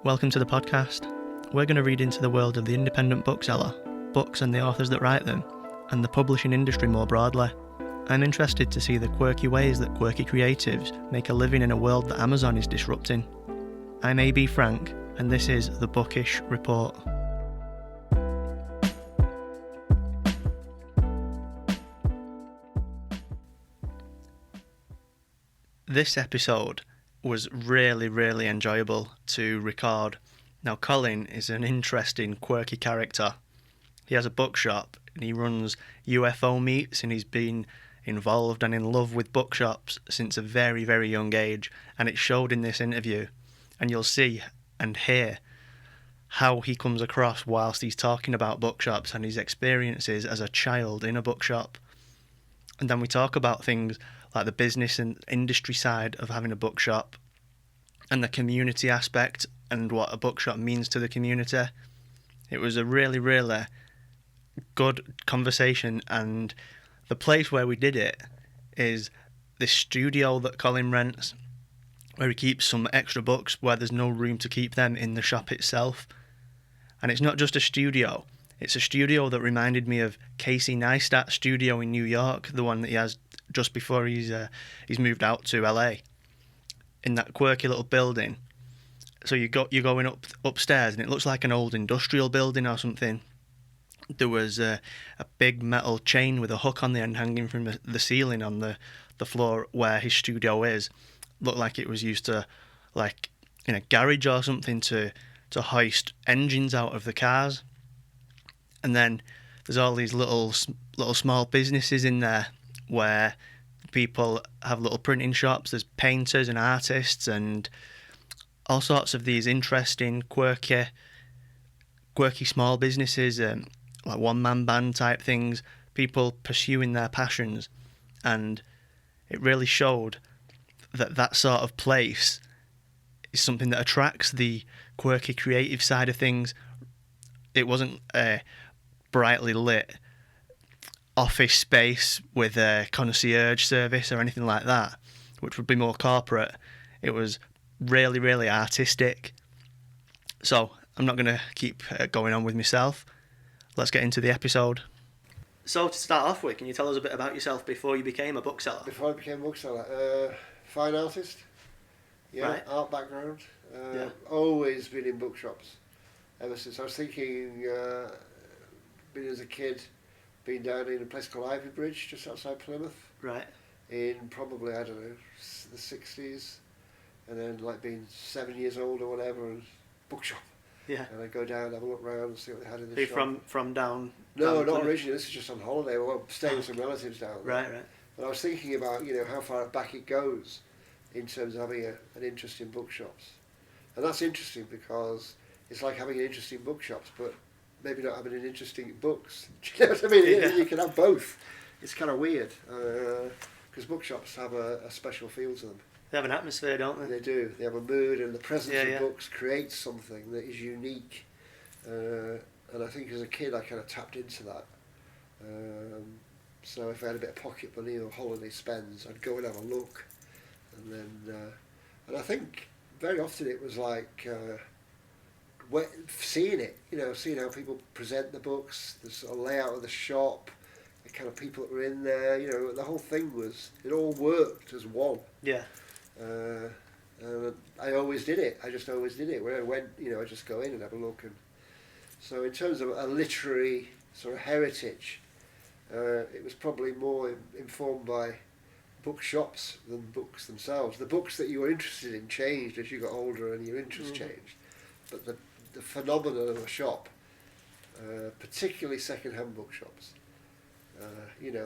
Welcome to the podcast. We're going to read into the world of the independent bookseller, books and the authors that write them, and the publishing industry more broadly. I'm interested to see the quirky ways that quirky creatives make a living in a world that Amazon is disrupting. I'm A.B. Frank, and this is the Bookish Report. This episode was really enjoyable to record. Now, Colin is an interesting, quirky character. He has a bookshop and he runs UFO meets, and he's been involved and in love with bookshops since a very young age, and it showed in this interview. And you'll see and hear how he comes across whilst he's talking about bookshops and his experiences as a child in a bookshop. And then we talk about things like the business and industry side of having a bookshop and the community aspect and what a bookshop means to the community. It was a really good conversation, and the place where we did it is this studio that Colin rents, where he keeps some extra books where there's no room to keep them in the shop itself. And it's not just a studio, it's a studio that reminded me of Casey Neistat's studio in New York, the one that he has just before he's moved out to LA, in that quirky little building. So you're going upstairs, and it looks like an old industrial building or something. There was a big metal chain with a hook on the end hanging from the ceiling on the floor where his studio is. Looked like it was used to, like, in a garage or something, to hoist engines out of the cars. And then there's all these little small businesses in there where people have little printing shops. There's painters and artists and all sorts of these interesting, quirky small businesses, like one-man band type things, people pursuing their passions. And it really showed that sort of place is something that attracts the quirky creative side of things. It wasn't a brightly lit office space with a concierge service or anything like that, which would be more corporate. It was really artistic. So I'm not going to keep going on with myself. Let's get into the episode. So to start off with, can you tell us a bit about yourself before you became a bookseller? Before I became a bookseller, fine artist, Right. Art background, Yeah. always been in bookshops ever since. I was thinking, been as a kid, been down in a place called Ivy Bridge, just outside Plymouth, Right. in probably, I don't know, the 60s, and then like being 7 years old or whatever, and bookshop. Yeah. And I'd go down, have a look round and see what they had in the Are you shop. from down? No, down not Plymouth? originally. This is just on holiday. Well, staying with some relatives down there. Right. But I was thinking about, how far back it goes in terms of having an interest in bookshops. And that's interesting because it's like having an interest in bookshops, but maybe not having an interest in books. Do you know what I mean? Yeah. You can have both. It's kind of weird because bookshops have a special feel to them. They have an atmosphere, don't they? They do. They have a mood, and the presence Yeah. of books creates something that is unique. And I think as a kid I kind of tapped into that. So if I had a bit of pocket money or holiday spends, I'd go and have a look. And then, and I think very often it was like seeing it, seeing how people present the books, the sort of layout of the shop, the kind of people that were in there, the whole thing it all worked as one. Yeah. I always did it. I just always did it. Where I went, I just go in and have a look. And so in terms of a literary sort of heritage, it was probably more informed by bookshops than books themselves. The books that you were interested in changed as you got older and your interests changed. But the phenomenon of a shop, particularly secondhand bookshops,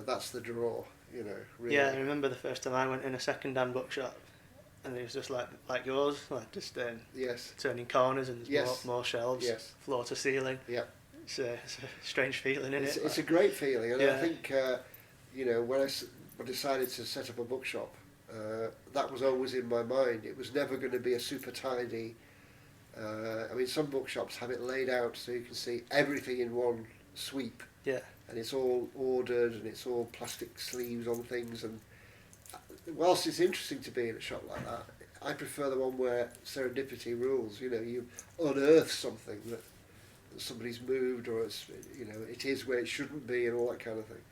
that's the draw, really. Yeah, I remember the first time I went in a secondhand bookshop, and it was just like yours, like just Yes. turning corners and there's Yes. more shelves, Yes. floor to ceiling. Yeah. It's a strange feeling, isn't it? It's a great feeling, and Yeah. I think when I decided to set up a bookshop, that was always in my mind. It was never going to be a super tidy. Some bookshops have it laid out so you can see everything in one sweep. Yeah. And it's all ordered, and it's all plastic sleeves on things. And whilst it's interesting to be in a shop like that, I prefer the one where serendipity rules. You know, you unearth something that somebody's moved, or it's, you know, it is where it shouldn't be, and all that kind of thing.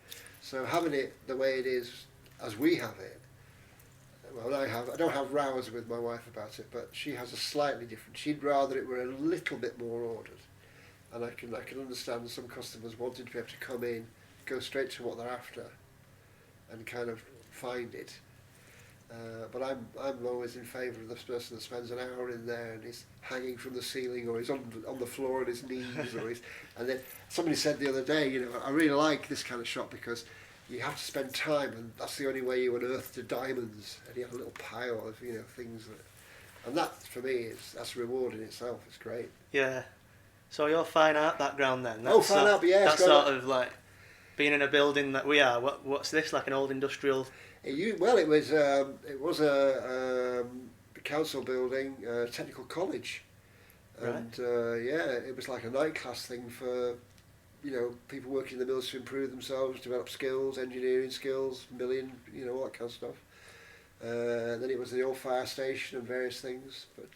So having it the way it is, as we have it. Well, I don't have rows with my wife about it, but she has a slightly different. She'd rather it were a little bit more ordered, and I can understand some customers wanting to be able to come in, go straight to what they're after, and kind of find it. But I'm always in favour of this person that spends an hour in there and he's hanging from the ceiling, or he's on the floor on his knees, or he's, and then somebody said the other day, you know, I really like this kind of shop because you have to spend time, and that's the only way you unearth the diamonds. And you have a little pile of, you know, things that, and that for me that's a reward in itself. It's great. Yeah. So your fine art background then? That's fine art, yeah. That's sort of like being in a building that we are. What's this, like an old industrial? It was a council building, technical college, and Right. it was like a night class thing for, you know, people working in the mills to improve themselves, develop skills, engineering skills, milling, you know, all that kind of stuff. Then it was the old fire station and various things, but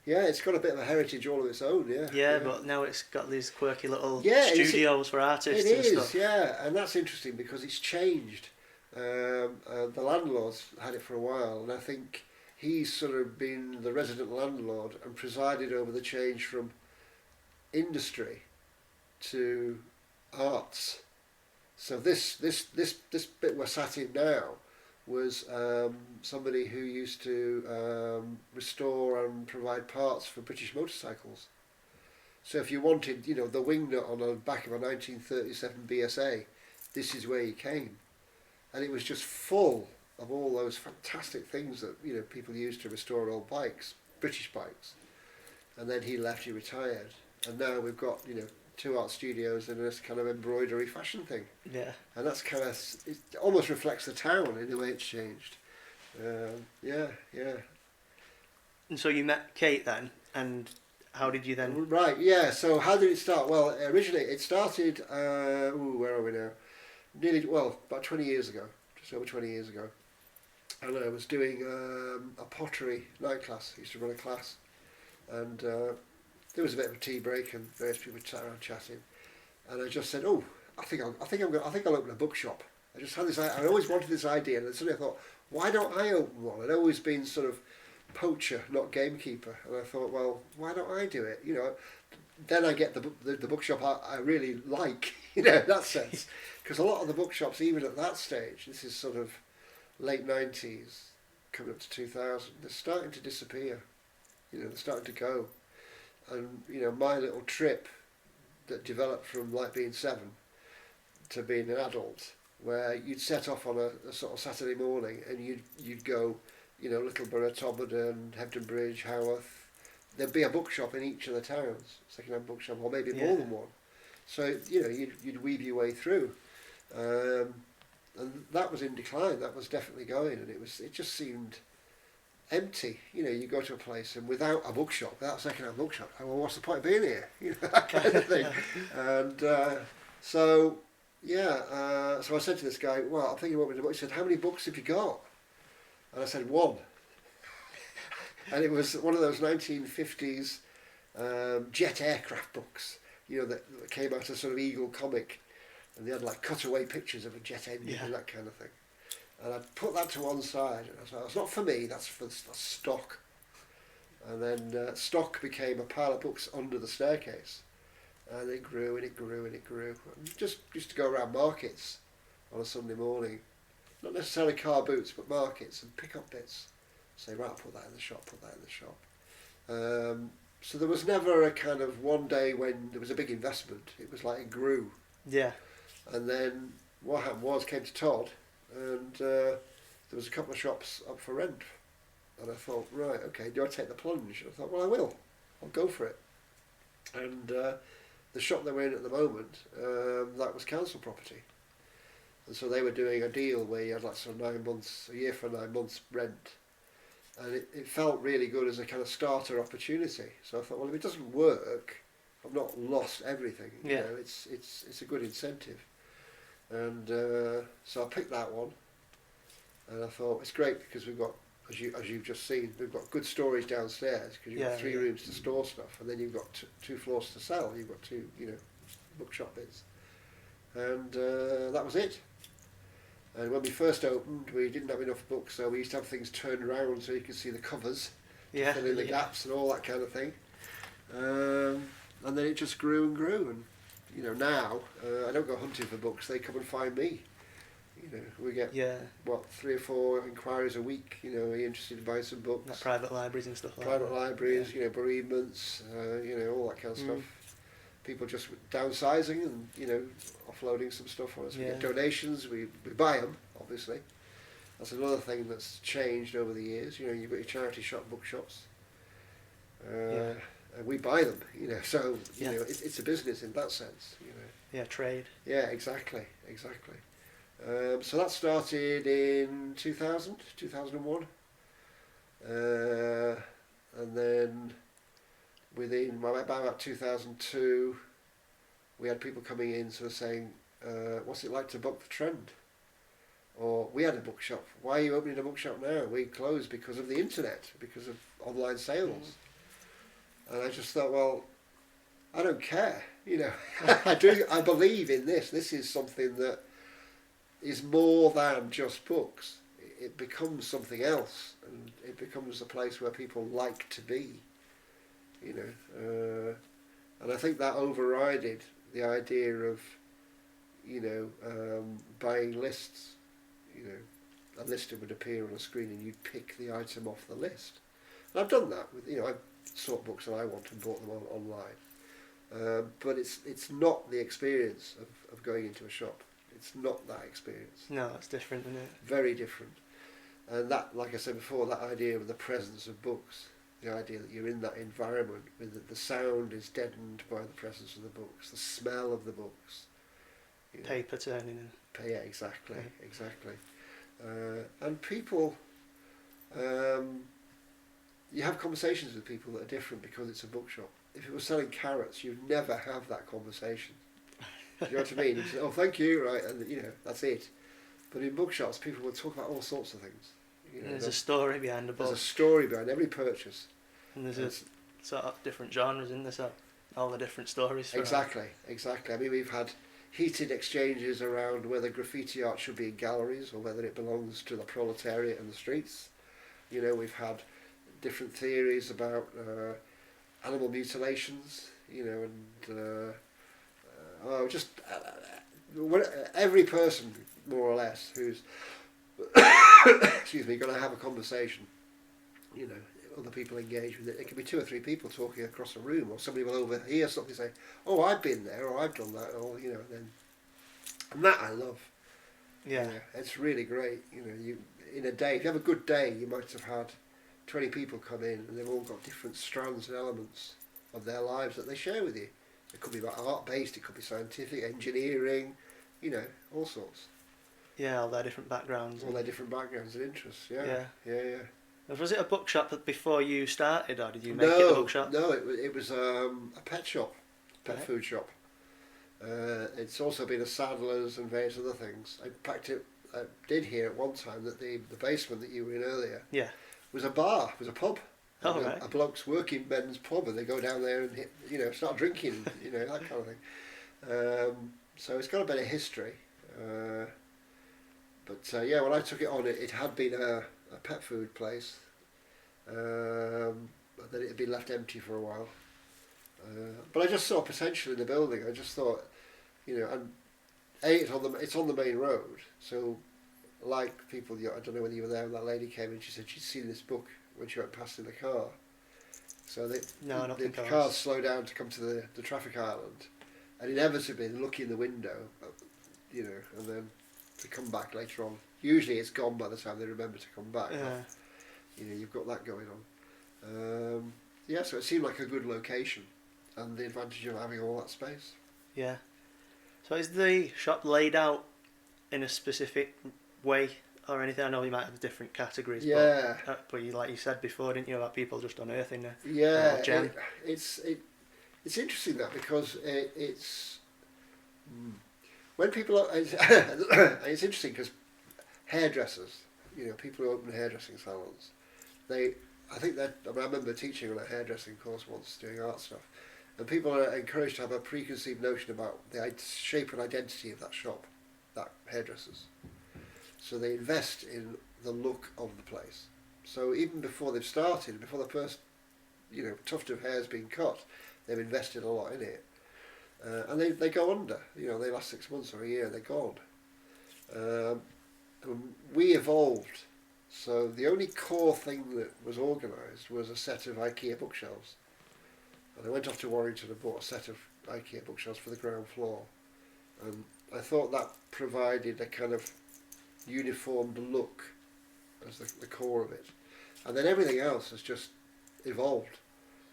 it's got a bit of a heritage all of its own. Yeah, but now it's got these quirky little studios for artists and stuff. Yeah, and that's interesting because it's changed. The landlord's had it for a while, and I think he's sort of been the resident landlord and presided over the change from industry to arts. So this bit we're sat in now was somebody who used to restore and provide parts for British motorcycles. So if you wanted, you know, the wing nut on the back of a 1937 BSA, this is where you came. And it was just full of all those fantastic things that, you know, people used to restore old bikes, British bikes. And then he left, he retired. And now we've got, you know, 2 art studios and this kind of embroidery fashion thing. Yeah. And that's kind of, it almost reflects the town in the way it's changed. Yeah. And so you met Kate then, and how did you then? Right, yeah. So how did it start? Well, originally it started, where are we now? About 20 years ago, just over 20 years ago. And I was doing a pottery night class. I used to run a class. And there was a bit of a tea break and various people sat around chatting. And I just said, I think I'll open a bookshop. I just had this, I always wanted this idea, and then suddenly I thought, why don't I open one? I'd always been sort of poacher, not gamekeeper. And I thought, well, why don't I do it? You know, then I get the bookshop I really like, you know, in that sense. Because a lot of the bookshops, even at that stage, this is sort of late 90s, coming up to 2000, they're starting to disappear. You know, they're starting to go. And, you know, my little trip that developed from like being 7 to being an adult, where you'd set off on a sort of Saturday morning and you'd go, you know, Littleborough, Todmorden, Hebden Bridge, Haworth. There'd be a bookshop in each of the towns, secondhand bookshop, or maybe more than one. So, you know, you'd weave your way through. And that was in decline, that was definitely going, and it just seemed empty. You know, you go to a place and without a bookshop, without a second-hand bookshop, well, what's the point of being here? You know, that kind of thing. And so I said to this guy, well, I'm thinking about reading a book. He said, how many books have you got? And I said, 1. And it was one of those 1950s jet aircraft books, you know, that came out of sort of Eagle comic, and they had like cutaway pictures of a jet engine and that kind of thing. And I put that to one side, and I thought, it's not for me, that's stock. And then stock became a pile of books under the staircase, and it grew and it grew and it grew. And just used to go around markets on a Sunday morning, not necessarily car boots, but markets, and pick up bits. Say, right, I'll put that in the shop, put that in the shop. So there was never a kind of one day when there was a big investment. It was like it grew. Yeah. And then what happened was, came to Todd, and there was a couple of shops up for rent. And I thought, right, okay, do I take the plunge? And I thought, well, I will. I'll go for it. And the shop that we're in at the moment, that was council property. And so they were doing a deal where you had like sort of 9 months, a year for 9 months rent. And it felt really good as a kind of starter opportunity. So I thought, well, if it doesn't work, I've not lost everything. You know, it's a good incentive. And so I picked that one. And I thought, it's great because we've got as you've just seen, we've got good storage downstairs because you've got 3 rooms to store stuff, and then you've got 2 floors to sell. You've got 2, bookshop bits, and that was it. And when we first opened, we didn't have enough books, so we used to have things turned around so you could see the covers, fill in the gaps and all that kind of thing. And then it just grew and grew, and now I don't go hunting for books; they come and find me. We get 3 or 4 inquiries a week. Are you interested in buying some books? Like private libraries and stuff like private that. Libraries, bereavements, all that kind of stuff. People just downsizing and offloading some stuff on us. We get donations. We buy them, obviously. That's another thing that's changed over the years. You've got your charity shop bookshops. And we buy them. So it's a business in that sense. Yeah, trade. Yeah, exactly. So that started in 2001. And then by about 2002, we had people coming in sort of saying, what's it like to book the trend? Or, we had a bookshop. Why are you opening a bookshop now? We closed because of the internet, because of online sales. And I just thought, well, I don't care. I believe in this. This is something that is more than just books. It becomes something else, and it becomes a place where people like to be. And I think that overrided the idea of buying lists. A list would appear on a screen and you'd pick the item off the list. And I've done that with I've sought books that I want and bought them online. But it's not the experience of going into a shop. It's not that experience. No, it's different, isn't it? Very different. And that, like I said before, that idea of the presence of books, the idea that you're in that environment, with the sound is deadened by the presence of the books, the smell of the books. Paper turning in. Yeah, exactly. And people, you have conversations with people that are different because it's a bookshop. If it was selling carrots, you'd never have that conversation. Do you know what I mean? You'd say, oh, thank you, right, and that's it. But in bookshops, people will talk about all sorts of things. There's a story behind the book. There's a story behind every purchase. And there's a sort of different genres in there, so all the different stories. Exactly. I mean, we've had heated exchanges around whether graffiti art should be in galleries or whether it belongs to the proletariat and the streets. We've had different theories about animal mutilations, every person, more or less, who's going to have a conversation, other people engage with it. It can be 2 or 3 people talking across a room, or somebody will overhear something say, oh, I've been there, or I've done that, or and that I love. It's really great. You in a day, if you have a good day, you might have had 20 people come in, and they've all got different strands and elements of their lives that they share with you. It could be about art-based, it could be scientific, engineering, all sorts. Yeah, all their different backgrounds. All their different backgrounds and interests, yeah. Was it a bookshop before you started, or did you make it a bookshop? No, it was a pet shop, food shop. It's also been a saddler's and various other things. In fact, I did hear at one time that the basement that you were in earlier was a bar, was a pub. A bloke's working men's pub, and they go down there and start drinking, that kind of thing. So it's got a bit of history. But when I took it on, it had been a pet food place, but then it had been left empty for a while. But I just saw potential in the building. I just thought, and it's on the main road, so like people, I don't know whether you were there when that lady came in, she said she'd seen this book when she went past in the car. So the cars slow down to come to the traffic island, and inevitably they look in the window, and then to come back later on. Usually it's gone by the time they remember to come back. You've got that going on. So it seemed like a good location, and the advantage of having all that space. Yeah. So is the shop laid out in a specific way or anything? I know you might have different categories. Yeah. But like you said before, didn't you, about people just unearthing there? Yeah. It's interesting that, because it's when people are, it's interesting because hairdressers people who open hairdressing salons, I think that, I remember teaching on a hairdressing course once, doing art stuff, and people are encouraged to have a preconceived notion about the shape and identity of that shop, that hairdressers. So they invest in the look of the place. So even before they've started, before the first, tuft of hair's been cut, they've invested a lot in it. And they go under, they last 6 months or a year, they're gone. And we evolved. So the only core thing that was organised was a set of IKEA bookshelves. And I went off to Warrington and bought a set of IKEA bookshelves for the ground floor. And I thought that provided a kind of uniformed look as the core of it. And then everything else has just evolved.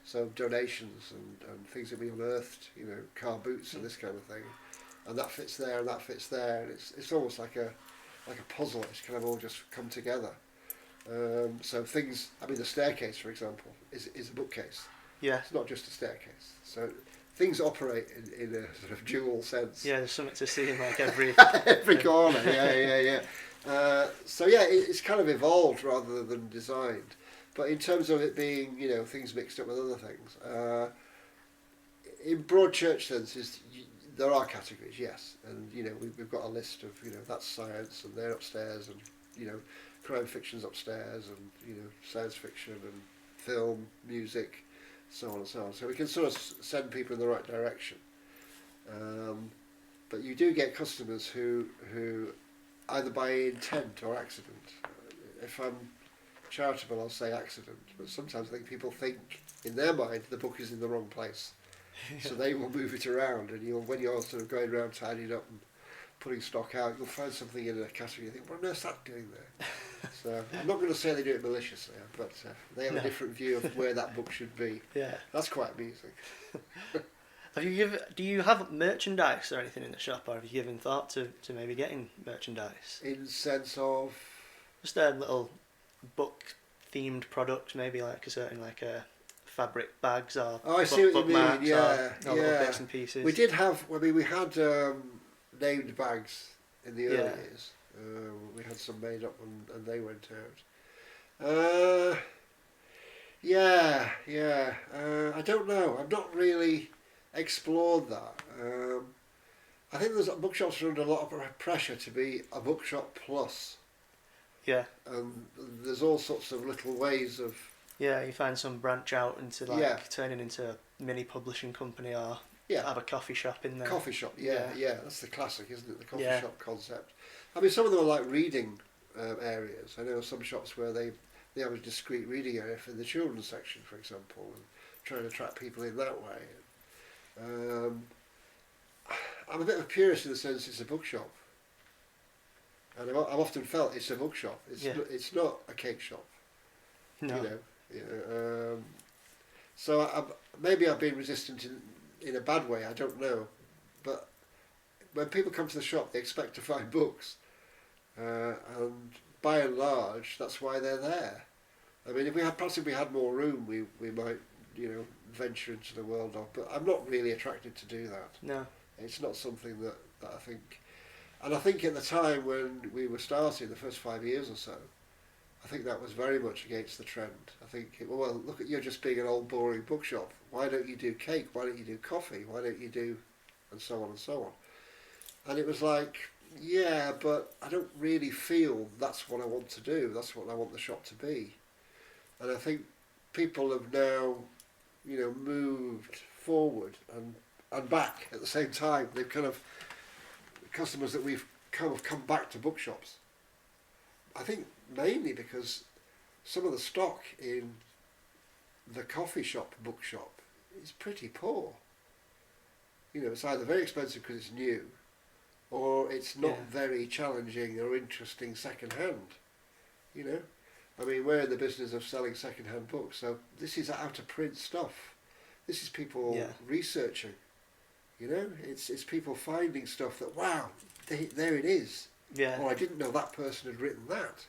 So donations and things that we unearthed, car boots and this kind of thing. And that fits there and that fits there. And it's almost like a puzzle. It's kind of all just come together. So things, the staircase, for example, is a bookcase. Yeah. It's not just a staircase. So things operate in a sort of dual sense. Yeah, there's something to see in like every... every corner, yeah. So yeah, it's kind of evolved rather than designed. But in terms of it being, things mixed up with other things, in broad church senses, there are categories, yes. And, we've got a list of, that's science and they're upstairs and, crime fiction's upstairs and, science fiction and film, music, so on and so on. So we can sort of send people in the right direction. But you do get customers who either by intent or accident. If I'm charitable, I'll say accident, but sometimes I think people think in their mind the book is in the wrong place. So they will move it around, and when you're sort of going around tidying up and putting stock out, you'll find something in a category you think, what on earth's that doing there? So I'm not going to say they do it maliciously, but they have a different view of where that book should be. Yeah. That's quite amusing. Do you have merchandise or anything in the shop, or have you given thought to maybe getting merchandise? In sense of? Just a little book themed product, maybe like a certain fabric bags or I see what you mean. Yeah, or little bits and pieces. We did have. We had named bags in the early years. We had some made up and they went out. I don't know. I've not really explored that. I think bookshops are under a lot of pressure to be a bookshop plus. Yeah. And there's all sorts of little ways of... Yeah, you find some branch out into turning into a mini publishing company or have a coffee shop in there. Coffee shop, yeah. That's the classic, isn't it? The coffee shop concept. Some of them are like reading areas. I know some shops where they have a discrete reading area for the children's section, for example, and trying to attract people in that way. I'm a bit of a purist in the sense it's a bookshop. And I've often felt it's a bookshop. It's not a cake shop. No. So maybe I've been resistant in a bad way. I don't know, but when people come to the shop, they expect to find books, and by and large, that's why they're there. If we had more room, we might venture into the world of. But I'm not really attracted to do that. No, it's not something that I think. And I think at the time when we were starting, the first 5 years or so, I think that was very much against the trend. I think, well, look at you're just being an old boring bookshop. Why don't you do cake? Why don't you do coffee? Why don't you do, and so on and so on. And it was like, yeah, but I don't really feel that's what I want to do. That's what I want the shop to be. And I think people have now, moved forward and back at the same time. They've kind of, customers that we've come back to bookshops. I think mainly because some of the stock in the coffee shop bookshop is pretty poor. It's either very expensive because it's new, or it's not very challenging or interesting second hand. We're in the business of selling second hand books, so this is out of print stuff. This is people researching. It's people finding stuff that, wow, there it is. Yeah. Oh, I didn't know that person had written that.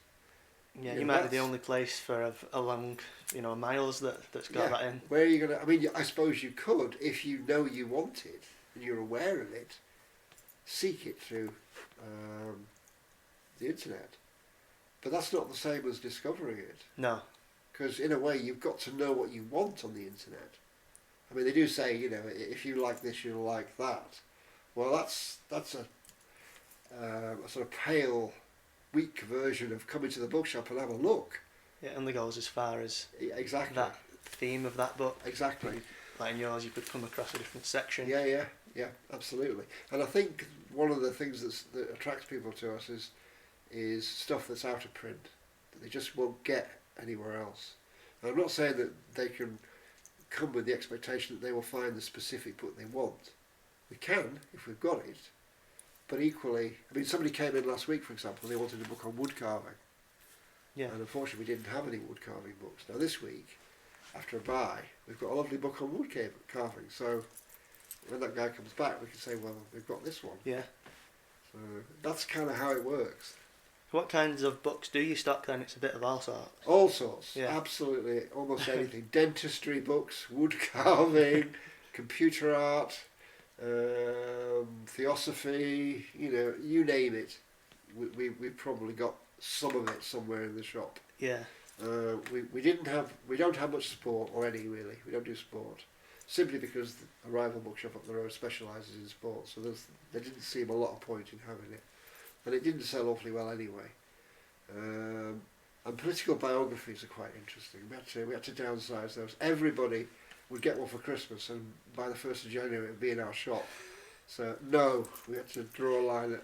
Yeah, you might be the only place for a long, miles that's got that in. Where are you going to... I suppose you could, if you know you want it and you're aware of it, seek it through the internet. But that's not the same as discovering it. No. Because in a way, you've got to know what you want on the internet. I mean, they do say, you know, if you like this, you'll like that. Well, that's a sort of pale, weak version of coming to the bookshop and have a look. It only goes as far as Exactly. that theme of that book. Exactly. Like in yours, you could come across a different section. Yeah, absolutely. And I think one of the things that attracts people to us is stuff that's out of print, that they just won't get anywhere else. And I'm not saying that they can come with the expectation that they will find the specific book they want. We can, if we've got it. But equally, I mean, somebody came in last week, for example, and they wanted a book on wood carving. Yeah. And unfortunately, we didn't have any wood carving books. Now this week, after a buy, we've got a lovely book on wood carving. So when that guy comes back, we can say, well, we've got this one. Yeah. So that's kind of how it works. What kinds of books do you stock then? It's a bit of all sorts. All sorts, Yeah. Absolutely, almost anything. Dentistry books, wood carving, computer art, theosophy, you know, you name it. We've probably got some of it somewhere in the shop. Yeah. We don't have much sport, or any really. We don't do sport, simply because the rival bookshop up the road specialises in sport. So there didn't seem a lot of point in having it, and it didn't sell awfully well anyway. And political biographies are quite interesting. We had to downsize those. Everybody would get one for Christmas, and by the 1st of January it would be in our shop. So no, we had to draw a line at.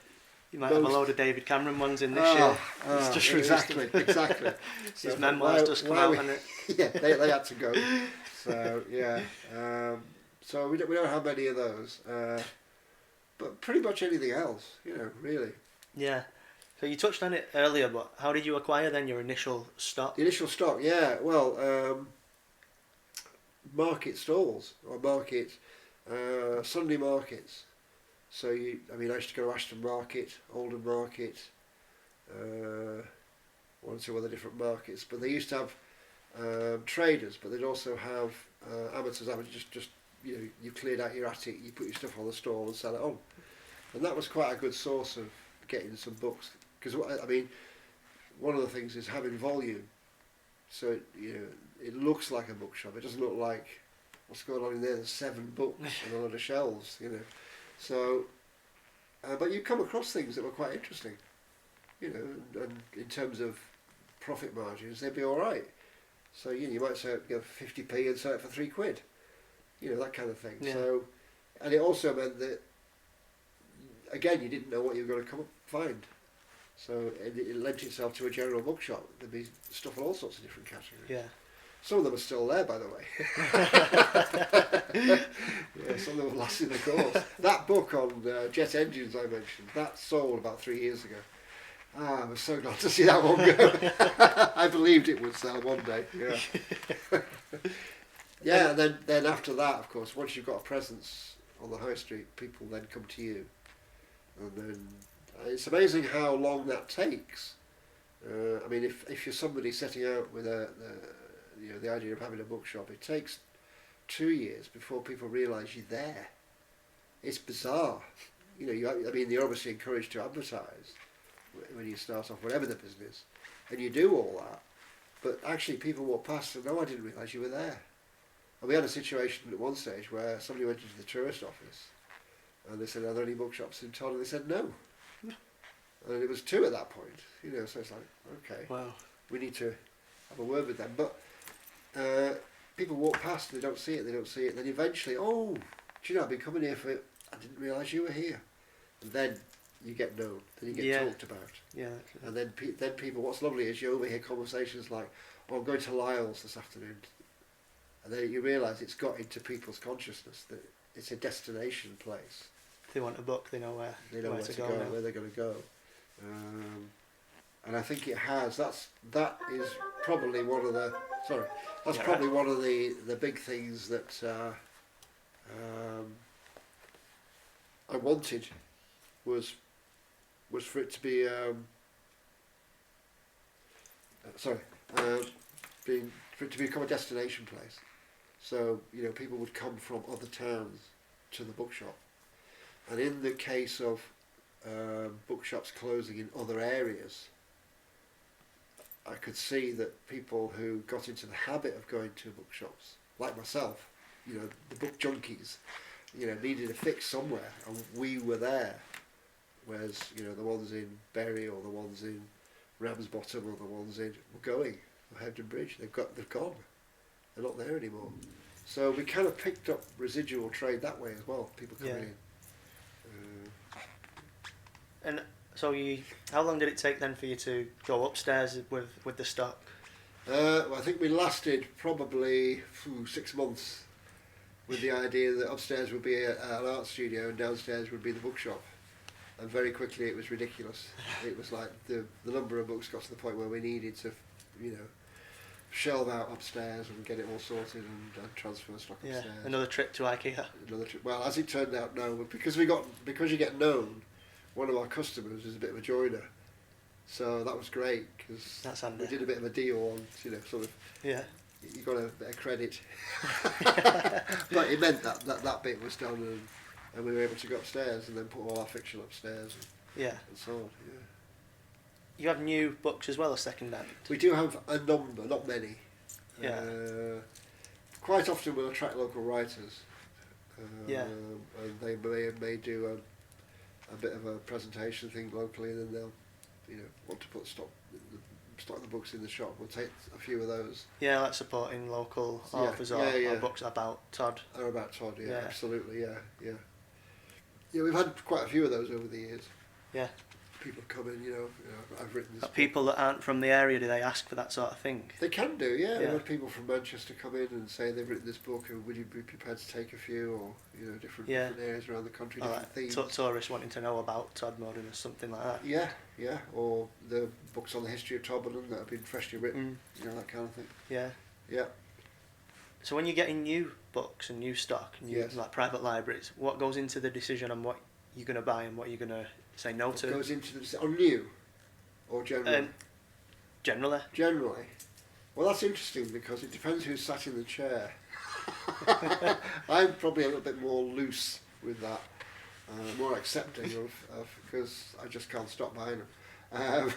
You might have a load of David Cameron ones in this year. It's just exactly. So his memoirs just come out on it. Yeah, they had to go. So yeah, so we don't have many of those, but pretty much anything else, you know, really. Yeah. So you touched on it earlier, but how did you acquire then your initial stock? The initial stock, yeah. Well, market stalls or Sunday markets. So I used to go to Ashton Market, Oldham Market, one or two other different markets. But they used to have traders, but they'd also have amateurs. Just you know, you cleared out your attic, you put your stuff on the stall and sell it on, and that was quite a good source of getting some books. Because I mean, one of the things is having volume. So it looks like a bookshop. It doesn't look like what's going on in there. There's 7 books and a lot of shelves, you know. So, but you come across things that were quite interesting, you know, and in terms of profit margins, they'd be all right. So you might say give 50p and sell it for £3, you know, that kind of thing. Yeah. So, and it also meant that again you didn't know what you were going to find. So it lent itself to a general bookshop. There'd be stuff in all sorts of different categories. Yeah. Some of them are still there, by the way. Yeah, some of them have lasted the course. That book on jet engines I mentioned, that sold about 3 years ago. I was so glad to see that one go. I believed it would sell one day. Yeah. Yeah, and then after that, of course, once you've got a presence on the high street, people then come to you. And then it's amazing how long that takes. I mean, if you're somebody setting out with the idea of having a bookshop, it takes 2 years before people realise you're there. It's bizarre. You know, you're obviously encouraged to advertise when you start off, whatever the business, and you do all that. But actually, people walk past and no, I didn't realise you were there. And we had a situation at one stage where somebody went into the tourist office, and they said, "Are there any bookshops in Todd?" And they said, "No." And it was 2 at that point. You know, so it's like, okay, wow, we need to have a word with them. But people walk past and they don't see it. Then eventually, oh, do you know, I've been coming here I didn't realise you were here. And then you get known, then you get talked about. Yeah. And then people, what's lovely is you overhear conversations like, "Oh, I'm going to Lyall's this afternoon." And then you realise it's got into people's consciousness that it's a destination place. If they want a book, they know where to go, where they're going to go. And I think it has. That is probably one of the. Sorry, that's probably one of the big things that I wanted was for it to be for it to become a destination place. So people would come from other towns to the bookshop, and in the case of bookshops closing in other areas, I could see that people who got into the habit of going to bookshops, like myself, the book junkies, needed a fix somewhere, and we were there. Whereas, the ones in Bury or the ones in Ramsbottom or the ones in going or Hebden Bridge, they've gone. They're not there anymore. So we kind of picked up residual trade that way as well. People coming in. And so how long did it take then for you to go upstairs with the stock? Well, I think we lasted probably 6 months with the idea that upstairs would be an art studio and downstairs would be the bookshop. And very quickly it was ridiculous. It was like the number of books got to the point where we needed to, shelve out upstairs and get it all sorted and transfer stock upstairs. Another trip to IKEA. Well, as it turned out, no, but because you get known, one of our customers is a bit of a joiner, so that was great because we did a bit of a deal on, sort of. Yeah. You got a bit of credit, but it meant that bit was done, and we were able to go upstairs and then put all our fiction upstairs. And so on. Yeah. You have new books as well as second-hand? We do have a number, not many. Yeah. Quite often we'll attract local writers. And they may do a bit of a presentation thing locally, and then they'll, want to put stock the books in the shop. We'll take a few of those. Yeah, like supporting local authors or books about Todd. Or about Todd, absolutely, yeah. Yeah, we've had quite a few of those over the years. Yeah. People come in, I've written this book. People that aren't from the area, do they ask for that sort of thing? They can do, yeah. We've had people from Manchester come in and say they've written this book, and would you be prepared to take a few, or different areas around the country, different themes. Tourists wanting to know about Todmorden or something like that. Yeah, or the books on the history of Todmorden that have been freshly written, that kind of thing. Yeah. So when you're getting new books and new stock, and like private libraries, what goes into the decision on what you're going to buy and what you're going to say no to? What goes into the decision? On new or generally? Generally. Generally. Well, that's interesting because it depends who's sat in the chair. I'm probably a little bit more loose with that, more accepting of because I just can't stop buying them.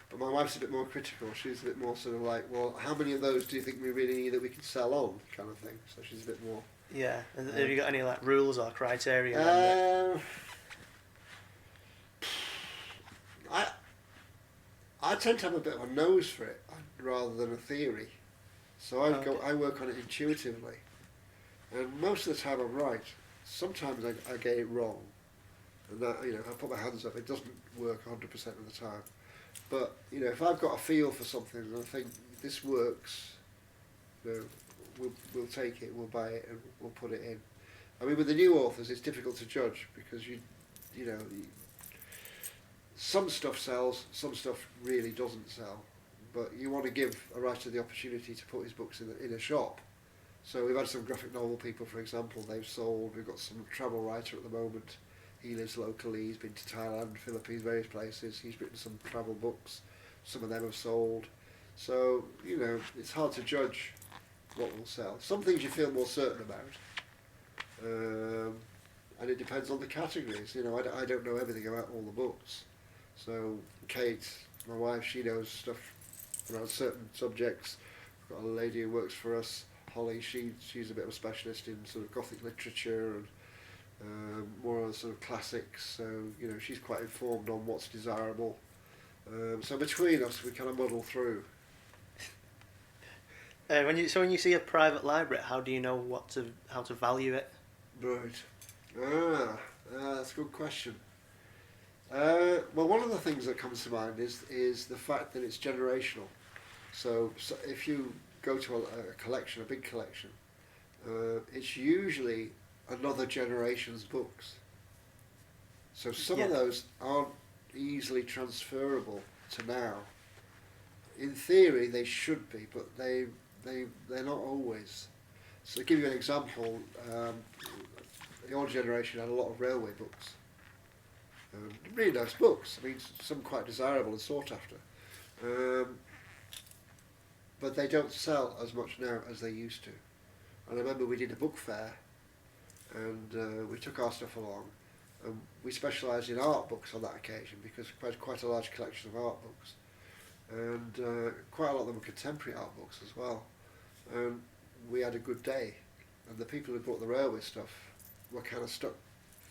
But my wife's a bit more critical. She's a bit more sort of like, well, how many of those do you think we really need that we can sell on, kind of thing. So she's a bit more. Yeah. And have you got any like rules or criteria? I tend to have a bit of a nose for it rather than a theory. So I work on it intuitively, and most of the time I'm right. Sometimes I get it wrong, and that I put my hands up. It doesn't work 100% of the time. But if I've got a feel for something and I think this works, we'll take it, we'll buy it, and we'll put it in. I mean, with the new authors, it's difficult to judge because some stuff sells, some stuff really doesn't sell. But you want to give a writer the opportunity to put his books in a shop. So we've had some graphic novel people, for example, they've sold. We've got some travel writer at the moment. He lives locally, he's been to Thailand, Philippines, various places. He's written some travel books. Some of them have sold. So, it's hard to judge what will sell. Some things you feel more certain about. And it depends on the categories. I don't know everything about all the books. So Kate, my wife, she knows stuff around certain subjects. We've got a lady who works for us, Holly, she's a bit of a specialist in sort of Gothic literature and more on sort of classics, so she's quite informed on what's desirable. So between us we kind of muddle through. When you see a private library, how do you know how to value it? Right. That's a good question. Well, one of the things that comes to mind is the fact that it's generational. So if you go to a collection, a big collection, it's usually another generation's books. So some of those aren't easily transferable to now. In theory, they should be, but they're not always. So to give you an example, the older generation had a lot of railway books. Really nice books. I mean, some quite desirable and sought after. But they don't sell as much now as they used to. And I remember we did a book fair, and we took our stuff along, and we specialised in art books on that occasion because we had quite a large collection of art books. and quite a lot of them were contemporary art books as well. And we had a good day, and the people who brought the railway stuff were kind of stuck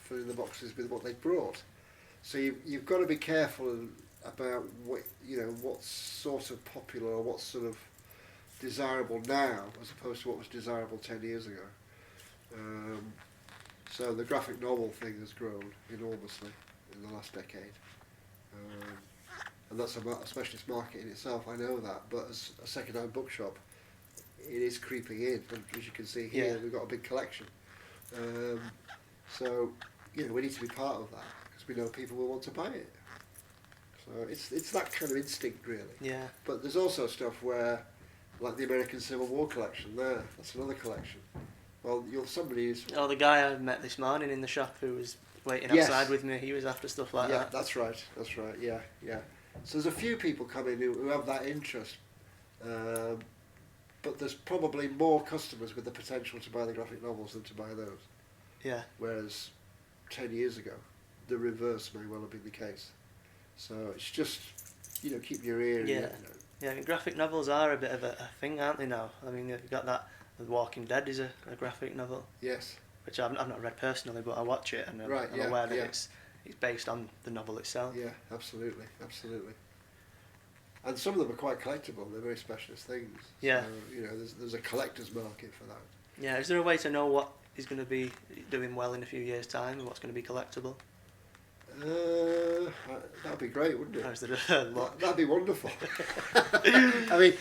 filling the boxes with what they brought. So you've got to be careful about what's sort of popular or what's sort of desirable now as opposed to what was desirable 10 years ago. So the graphic novel thing has grown enormously in the last decade. And that's a specialist market in itself, I know that, but as a second-hand bookshop, it is creeping in, and as you can see here, we've got a big collection. So, we need to be part of that, because we know people will want to buy it. So it's that kind of instinct, really. Yeah. But there's also stuff where, like the American Civil War collection there, that's another collection. Well, somebody who's... Oh, the guy I met this morning in the shop who was waiting outside with me, he was after stuff like that. Yeah, that's right, yeah. So there's a few people coming who have that interest, but there's probably more customers with the potential to buy the graphic novels than to buy those. Yeah. Whereas 10 years ago, the reverse may well have been the case. So it's just, keep your ear. Yeah. Yeah, graphic novels are a bit of a thing, aren't they now? I mean, you've got that, The Walking Dead is a graphic novel. Yes. Which I've not read personally, but I watch it and I'm aware that it's based on the novel itself. Yeah, absolutely. And some of them are quite collectible. They're very specialist things. Yeah. So, there's a collector's market for that. Yeah. Is there a way to know what is going to be doing well in a few years' time and what's going to be collectible? That'd be great, wouldn't it? Or is there a lot? That'd be wonderful. I mean,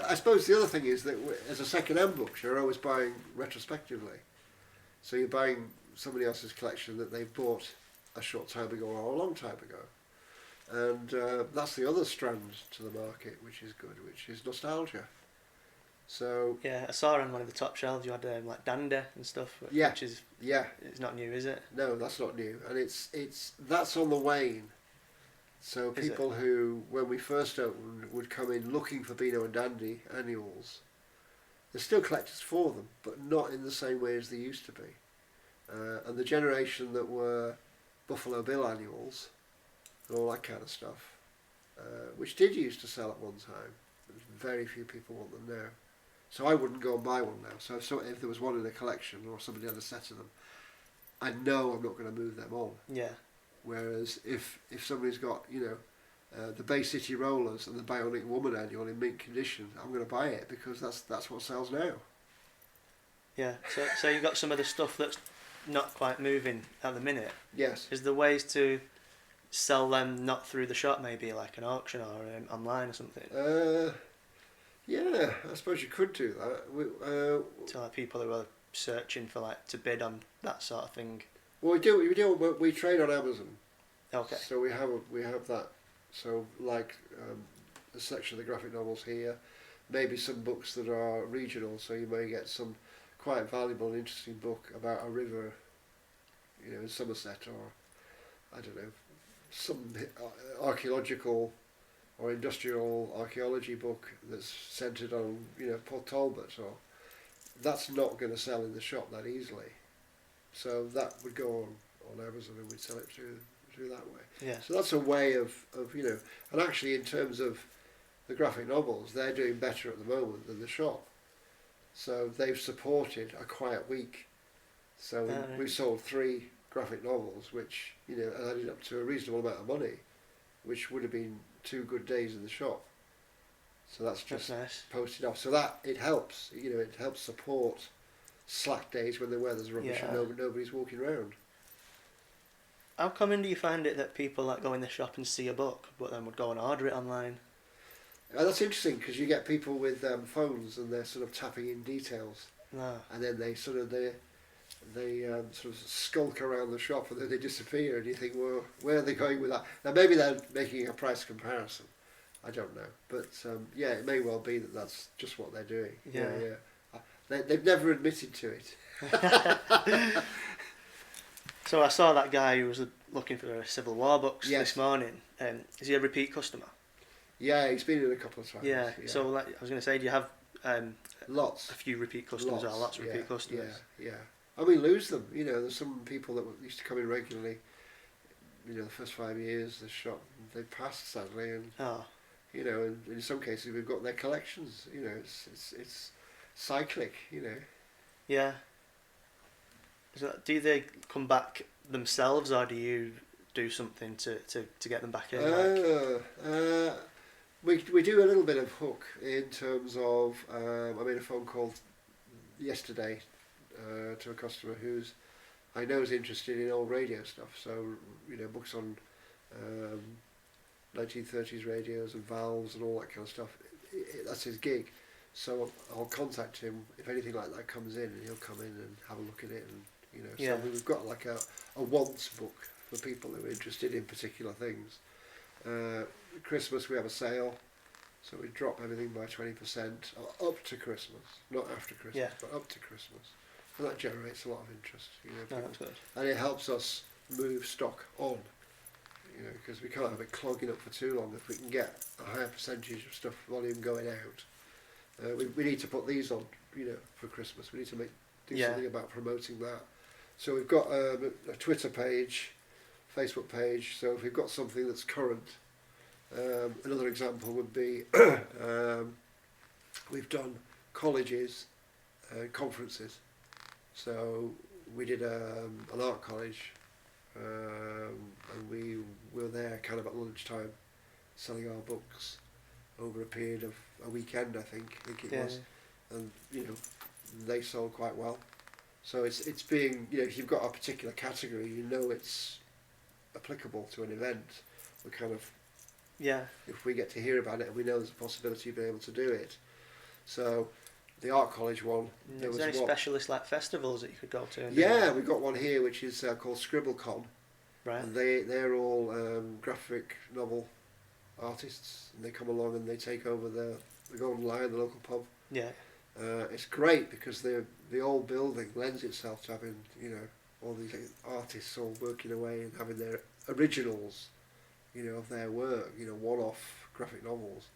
I suppose the other thing is that as a second-hand book, you're always buying retrospectively. So you're buying somebody else's collection that they've bought a short time ago or a long time ago. And that's the other strand to the market, which is good, which is nostalgia. So yeah, I saw on one of the top shelves you had like Dandy and stuff, which is it's not new, is it? No, that's not new, and that's on the wane. So people who, when we first opened, would come in looking for Beano and Dandy annuals. There's still collectors for them, but not in the same way as they used to be. And the generation that were Buffalo Bill annuals and all that kind of stuff, which did used to sell at one time. Very few people want them now. So I wouldn't go and buy one now. So if there was one in a collection or somebody had a set of them, I know I'm not going to move them on. Yeah. Whereas if somebody's got, the Bay City Rollers and the Bionic Woman annual in mint condition, I'm going to buy it because that's what sells now. Yeah. So you've got some of the stuff that's not quite moving at the minute. Yes. Is there ways to sell them not through the shop, maybe like an auction or online or something? Yeah, I suppose you could do that. To like people who are searching for to bid on that sort of thing. Well, we trade on Amazon. Okay. So we have that. So a section of the graphic novels here, maybe some books that are regional. So you may get some quite valuable and interesting book about a river, in Somerset, or I don't know, some archaeological or industrial archaeology book that's centred on Port Talbot, or that's not going to sell in the shop that easily. So that would go on Amazon and we'd sell it through that way. Yeah. So that's a way of and actually in terms of the graphic novels, they're doing better at the moment than the shop. So they've supported a quiet week. So we sold 3 graphic novels, which added up to a reasonable amount of money, which would have been 2 good days in the shop. So that's just nice. Posted off. So that it helps. It helps support slack days when the weather's rubbish and nobody's walking around. How common do you find it that people go in the shop and see a book, but then would go and order it online? That's interesting because you get people with phones and they're sort of tapping in details, and then they sort of skulk around the shop and then they disappear, and you think, well, where are they going with that? Now maybe they're making a price comparison. I don't know, but it may well be that that's just what they're doing. Yeah. They've never admitted to it. So I saw that guy who was looking for Civil War books this morning. Is he a repeat customer? Yeah, he's been in a couple of times. Yeah. So I was going to say, do you have lots? A few repeat customers or lots of repeat customers? Yeah. And we lose them. There's some people that used to come in regularly. The first 5 years, the shop they passed sadly, and you know, and in some cases we've got their collections. You know, it's cyclic. You know. Yeah. So do they come back themselves, or do you do something to get them back in? We do a little bit of hook in terms of I made a phone call yesterday to a customer who's I know is interested in old radio stuff. So you know, books on 1930s radios and valves and all that kind of stuff. That's his gig. So I'll contact him if anything like that comes in, and he'll come in and have a look at it. And you know, Yeah. so we've got like a wants book for people who are interested in particular things. Christmas we have a sale, so we drop everything by 20% up to Christmas, not after Christmas, but up to Christmas, and that generates a lot of interest. You know, No, that's good. and it helps us move stock on. You know, because we can't have it clogging up for too long. If we can get a higher percentage of stuff volume going out, we need to put these on. You know, for Christmas, we need to do something about promoting that. So we've got a Twitter page, Facebook page. So if we've got something that's current, another example would be we've done colleges, conferences. So we did an art college. And we were there kind of at lunchtime selling our books over a period of a weekend, I think it was, and you know, they sold quite well. So it's being, you know, if you've got a particular category, you know it's applicable to an event. We kind of, if we get to hear about it and we know there's a possibility of being able to do it. So the art college one. Is there any specialist like festivals that you could go to? Yeah, we've got one here which is called ScribbleCon. Right. And they're all graphic novel artists, and they come along and they take over the Golden Lion, the local pub. Yeah. It's great because the old building lends itself to having, you know, all these artists all working away and having their originals, you know, of their work, you know, one-off graphic novels.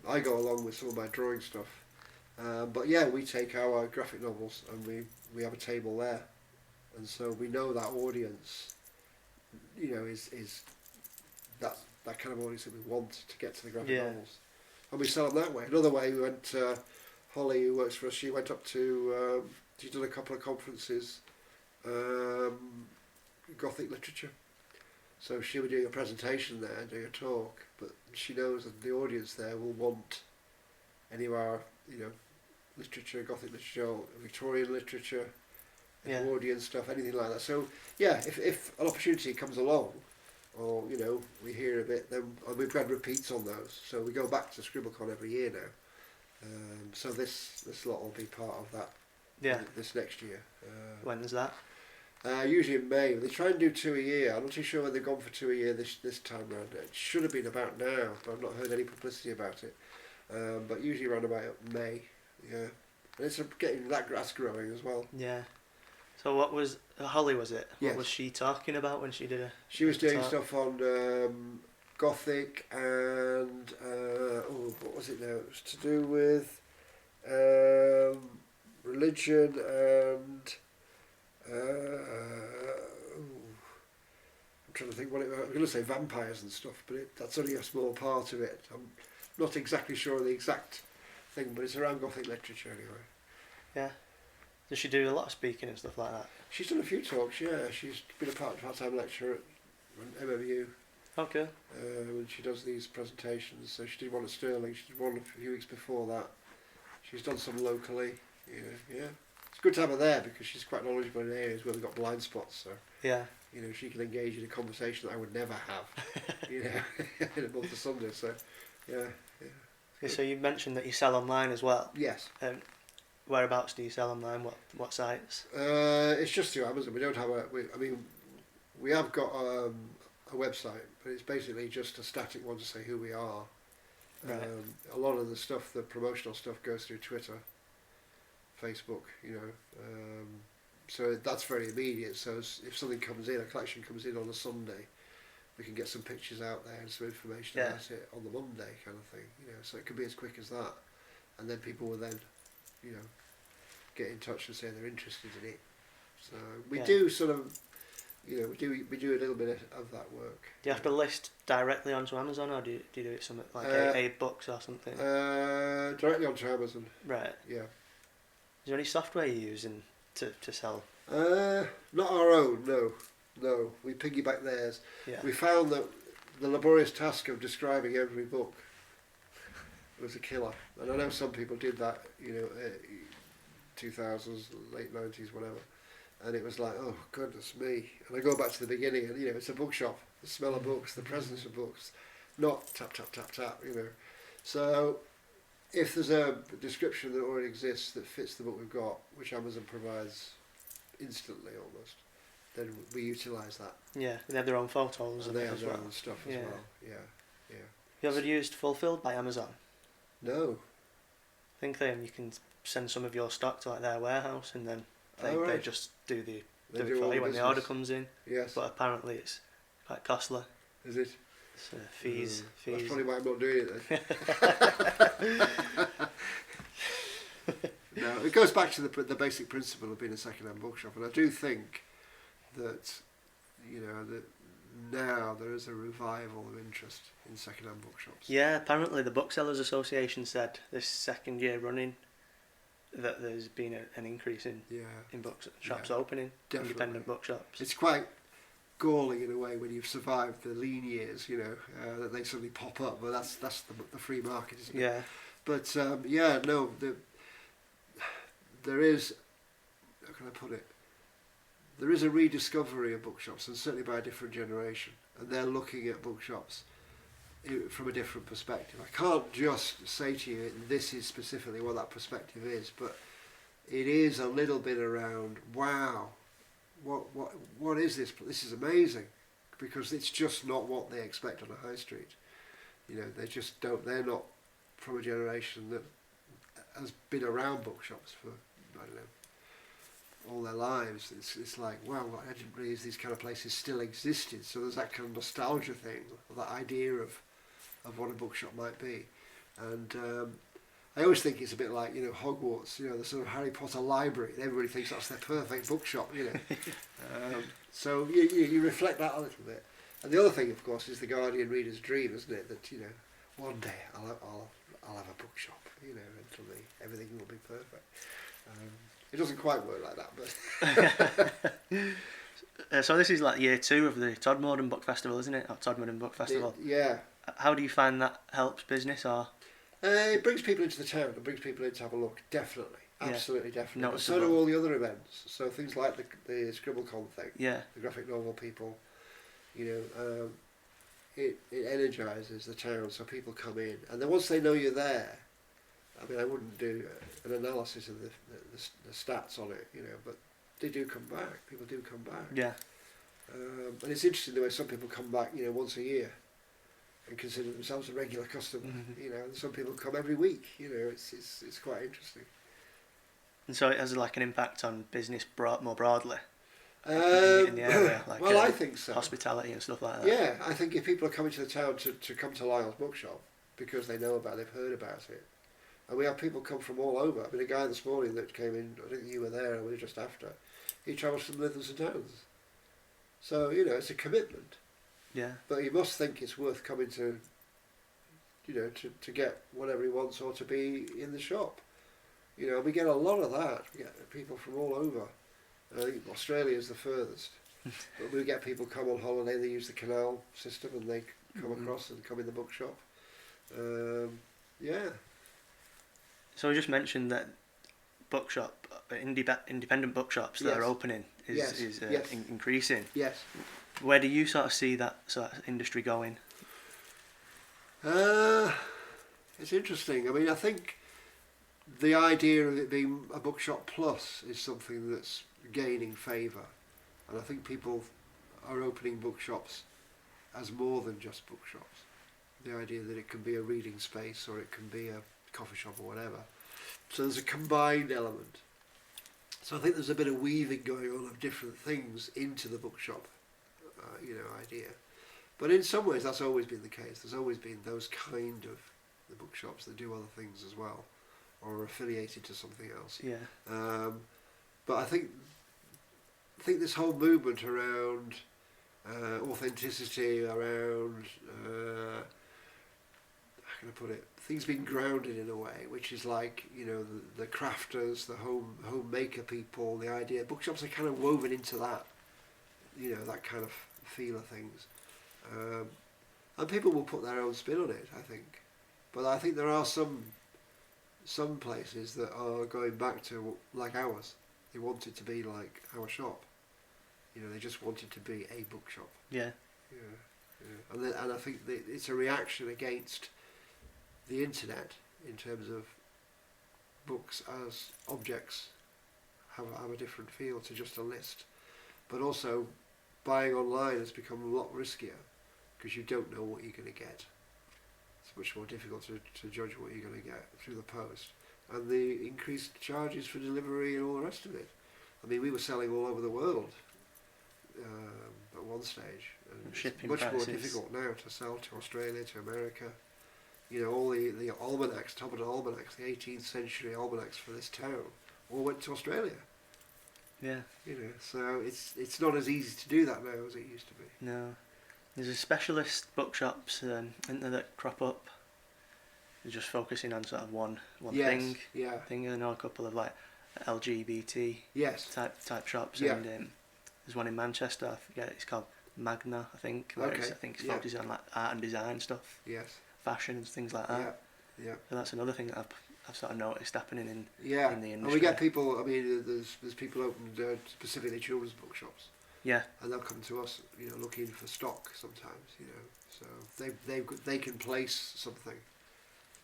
I go along with some of my drawing stuff. But yeah, we take our graphic novels and we have a table there, and so we know that audience, you know, is that kind of audience that we want to get to the graphic novels, and we sell them that way. Another way, we went. Holly, who works for us, she went up to. She's done a couple of conferences, Gothic literature. So she'll be doing a presentation there, doing a talk, but she knows that the audience there will want any of our, you know, literature, Gothic literature, Victorian literature, Edwardian stuff, anything like that. So yeah, if an opportunity comes along, or you know, we hear a bit, then we've had repeats on those. So we go back to ScribbleCon every year now. So this lot will be part of that. Yeah. This next year. When's that? Usually in May. They try and do 2 a year. I'm not too sure whether they've gone for 2 a year this time round. It should have been about now, but I've not heard any publicity about it. But usually around about May. Yeah. And it's getting that grass growing as well. Yeah. So what was Holly? Was it? Yes. What was she talking about when she did a? She was doing talk? stuff on Gothic and what was it now? It was to do with religion and I'm trying to think what it was. I'm going to say vampires and stuff, but that's only a small part of it. I'm not exactly sure of the exact thing, but it's around Gothic literature anyway. Yeah. Does she do a lot of speaking and stuff like that? She's done a few talks, yeah. She's been a part-time lecturer at MMU. Okay. When she does these presentations. So she did one at Stirling, she did one a few weeks before that. She's done some locally. Yeah. It's good to have her there because she's quite knowledgeable in areas where we've got blind spots. So yeah, you know, she can engage in a conversation that I would never have. You know, in a month of Sunday. So yeah. So you mentioned that you sell online as well. Yes. Whereabouts do you sell online? What sites? It's just through Amazon. We don't have we have got a website, but it's basically just a static one to say who we are. Right. A lot of the stuff, the promotional stuff, goes through Twitter, Facebook. You know, so that's very immediate. So if something comes in, a collection comes in on a Sunday, we can get some pictures out there and some information about it on the Monday, kind of thing. You know, so it could be as quick as that, and then people will then, you know, get in touch and say they're interested in it. So we do sort of you know, we do a little bit of that work. Do you have to list directly onto Amazon, or do you do it something like a books or something? Directly onto Amazon. Right. Yeah. Is there any software you're using to sell? Not our own, no. No, we piggyback theirs. Yeah. We found that the laborious task of describing every book was a killer. And I know some people did that, you know, 2000s, late 90s, whatever. And it was like, oh, goodness me. And I go back to the beginning and, you know, it's a bookshop. The smell of books, the presence of books. Not tap, tap, tap, tap, you know. So if there's a description that already exists that fits the book we've got, which Amazon provides instantly almost, then we utilise that. Yeah, they have their own photos And they have as their well. own stuff as well. Yeah, yeah. You ever used Fulfilled by Amazon? No. I think you can send some of your stock to like their warehouse, and then they just do it for you when the order comes in. Yes. But apparently it's quite costly. Is it? It's fees. That's probably why I'm not doing it then. No, it goes back to the basic principle of being a second-hand bookshop, and I do think that, you know, that now there is a revival of interest in second-hand bookshops. Yeah, apparently the Booksellers Association said this second year running that there's been an increase in bookshops opening, definitely. independent bookshops. It's quite galling in a way when you've survived the lean years, you know, that they suddenly pop up, but that's the free market, isn't it? Yeah. But there is, how can I put it? There is a rediscovery of bookshops, and certainly by a different generation, and they're looking at bookshops from a different perspective. I can't just say to you this is specifically what that perspective is, but it is a little bit around, wow, what is this? This is amazing, because it's just not what they expect on a high street. You know, they just don't. They're not from a generation that has been around bookshops for, I don't know, all their lives. It's like, wow, I didn't realise these kind of places still existed. So there's that kind of nostalgia thing, or that idea of what a bookshop might be. And I always think it's a bit like, you know, Hogwarts, you know, the sort of Harry Potter library. Everybody thinks that's their perfect bookshop, you know. So you reflect that a little bit. And the other thing, of course, is the Guardian reader's dream, isn't it? That, you know, one day I'll have a bookshop, you know, until everything will be perfect. It doesn't quite work like that, but... So this is like year 2 of the Todmorden Book Festival, isn't it? Or Todmorden Book Festival. Yeah. How do you find that helps business, or...? It brings people into the town. It brings people in to have a look, definitely. Absolutely, definitely. But so do all the other events. So things like the ScribbleCon thing, the graphic novel people, you know, it energises the town, so people come in. And then once they know you're there, I mean, I wouldn't do an analysis of the stats on it, you know, but they do come back. People do come back. Yeah. And it's interesting the way some people come back, you know, once a year and consider themselves a regular customer. You know, and some people come every week. You know, it's quite interesting. And so it has like an impact on business more broadly in the area, like well, I think so. Hospitality and stuff like that. Yeah, I think if people are coming to the town to come to Lyall's bookshop because they know about it, they've heard about it. And we have people come from all over. I mean, a guy this morning that came in, I think you were there, or we were just after, he travels from Midlands and Downs. So, you know, it's a commitment. Yeah. But you must think it's worth coming to, you know, to get whatever he wants, or to be in the shop. You know, we get a lot of that. We get people from all over. I think Australia is the furthest. But we get people come on holiday, they use the canal system, and they come across and come in the bookshop. Yeah. So we just mentioned that independent bookshops that are opening is increasing. Yes. Where do you sort of see that sort of industry going? It's interesting. I mean, I think the idea of it being a bookshop plus is something that's gaining favour, and I think people are opening bookshops as more than just bookshops. The idea that it can be a reading space, or it can be a coffee shop, or whatever. So there's a combined element. So I think there's a bit of weaving going on of different things into the bookshop, idea. But in some ways that's always been the case. There's always been those kind of the bookshops that do other things as well, or are affiliated to something else. Yeah. But I think think this whole movement around authenticity, around how can I put it? Things being grounded in a way, which is like, you know, the crafters, the homemaker people, the idea. Bookshops are kind of woven into that, you know, that kind of feel of things. And people will put their own spin on it, I think. But I think there are some places that are going back to like ours. They want it to be like our shop. You know, they just want it to be a bookshop. Yeah. Yeah. And I think that it's a reaction against the internet in terms of books as objects have a different feel to just a list. But also, buying online has become a lot riskier because you don't know what you're going to get. It's much more difficult to judge what you're going to get through the post. And the increased charges for delivery and all the rest of it. I mean, we were selling all over the world at one stage. And shipping it's much prices. more difficult now to sell to Australia, to America. You know, all the almanacs, Todmorden almanacs, the 18th century almanacs for this town, all went to Australia. Yeah. You know, so it's not as easy to do that now as it used to be. No. There's a specialist bookshops isn't there, that crop up. They're just focusing on sort of one Yes, thing. yeah. I know a couple of like LGBT Yes. type shops, Yeah. and there's one in Manchester. I forget, it's called Magna, I think. Okay. I think it's Yeah. focusing on like art and design stuff, Yes. fashion and things like that. Yeah. Yeah. So that's another thing that I've sort of noticed happening in Yeah. in the And industry. we get people. I mean, there's people opened specifically children's bookshops. Yeah. And they'll come to us, you know, looking for stock sometimes, you know. So they can place something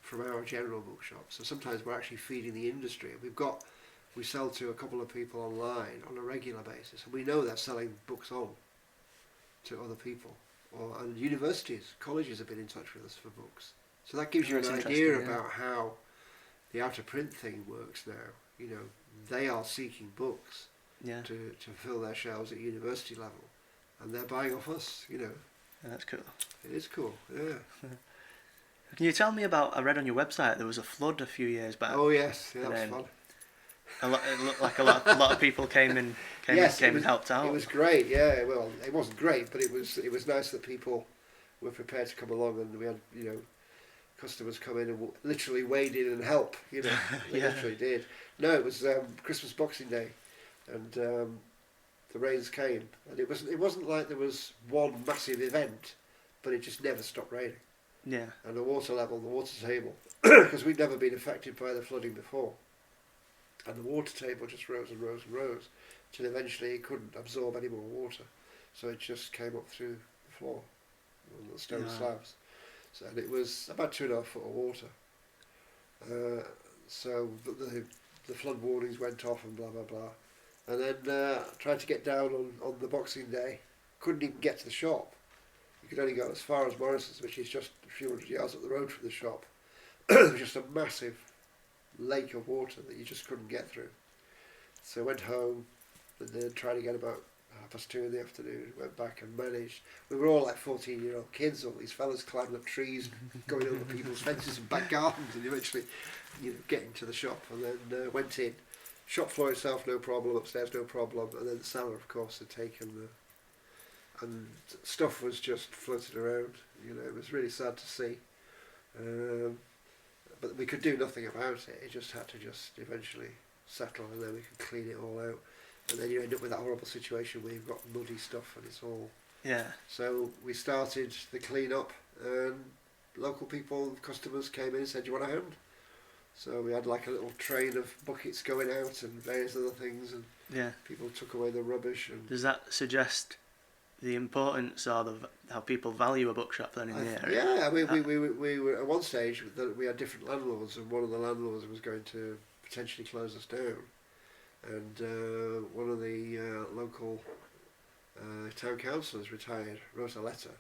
from our general bookshop. So sometimes we're actually feeding the industry. We sell to a couple of people online on a regular basis, and we know they're selling books on to other people. And universities, colleges have been in touch with us for books. So that gives you an That's idea interesting, yeah. about how the out of print thing works now. You know, they are seeking books Yeah. to fill their shelves at university level, and they're buying off us. You know, Yeah, that's cool. it is cool. Yeah. Can you tell me about? I read on your website there was a flood a few years back. Oh yes, yeah, that was And fun. It looked like a lot of people came and helped out. It was great. Yeah. Well, it wasn't great, but it was nice that people were prepared to come along, and we had, you know, customers come in and literally wade in and help. You know, they Yeah. literally did. No, it was Christmas Boxing Day, and the rains came, and it wasn't like there was one massive event, but it just never stopped raining. Yeah. And the water table, because we'd never been affected by the flooding before, and the water table just rose and rose and rose, till eventually it couldn't absorb any more water, so it just came up through the floor, on the stone slabs. So, and it was about 2.5 foot of water. So the flood warnings went off and blah blah blah, and then tried to get down on the Boxing Day, couldn't even get to the shop. You could only go as far as Morrison's, which is just a few hundred yards up the road from the shop. It was just a massive lake of water that you just couldn't get through. So I went home and then tried again about 2:30 in the afternoon, went back and managed. We were all like 14-year-old kids, all these fellas climbing up trees, going over people's fences and back gardens, and eventually, you know, getting to the shop. And then went in. Shop floor itself, no problem. Upstairs, no problem. And then the cellar, of course, had taken and stuff was just floating around. You know, it was really sad to see. But we could do nothing about it. It just had to just eventually settle, and then we could clean it all out. And then you end up with that horrible situation where you've got muddy stuff and it's all... Yeah. So we started the clean up, and local people, customers came in and said, "Do you want a hand?" So we had like a little train of buckets going out and various other things, and Yeah. people took away the rubbish. And Does that suggest the importance or how people value a bookshop then in the area? yeah, we were at one stage that we had different landlords, and one of the landlords was going to potentially close us down, and one of the local town councillors retired, wrote a letter,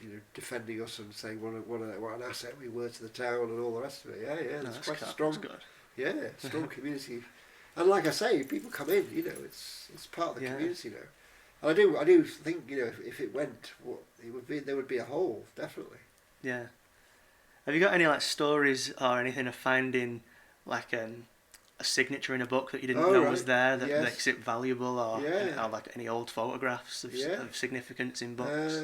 you know, defending us and saying what an asset we were to the town and all the rest of it. Yeah, No, it's that's quite cool. a strong, That's good. yeah, strong community. And like I say, people come in, you know, it's part of the Yeah. community now. And I do think, you know, if it went, there would be a hole, definitely. Yeah. Have you got any like stories or anything of finding like a signature in a book that you didn't Oh, know right. was there that Yes. makes it valuable, or Yeah. like any old photographs Yeah. of significance in books.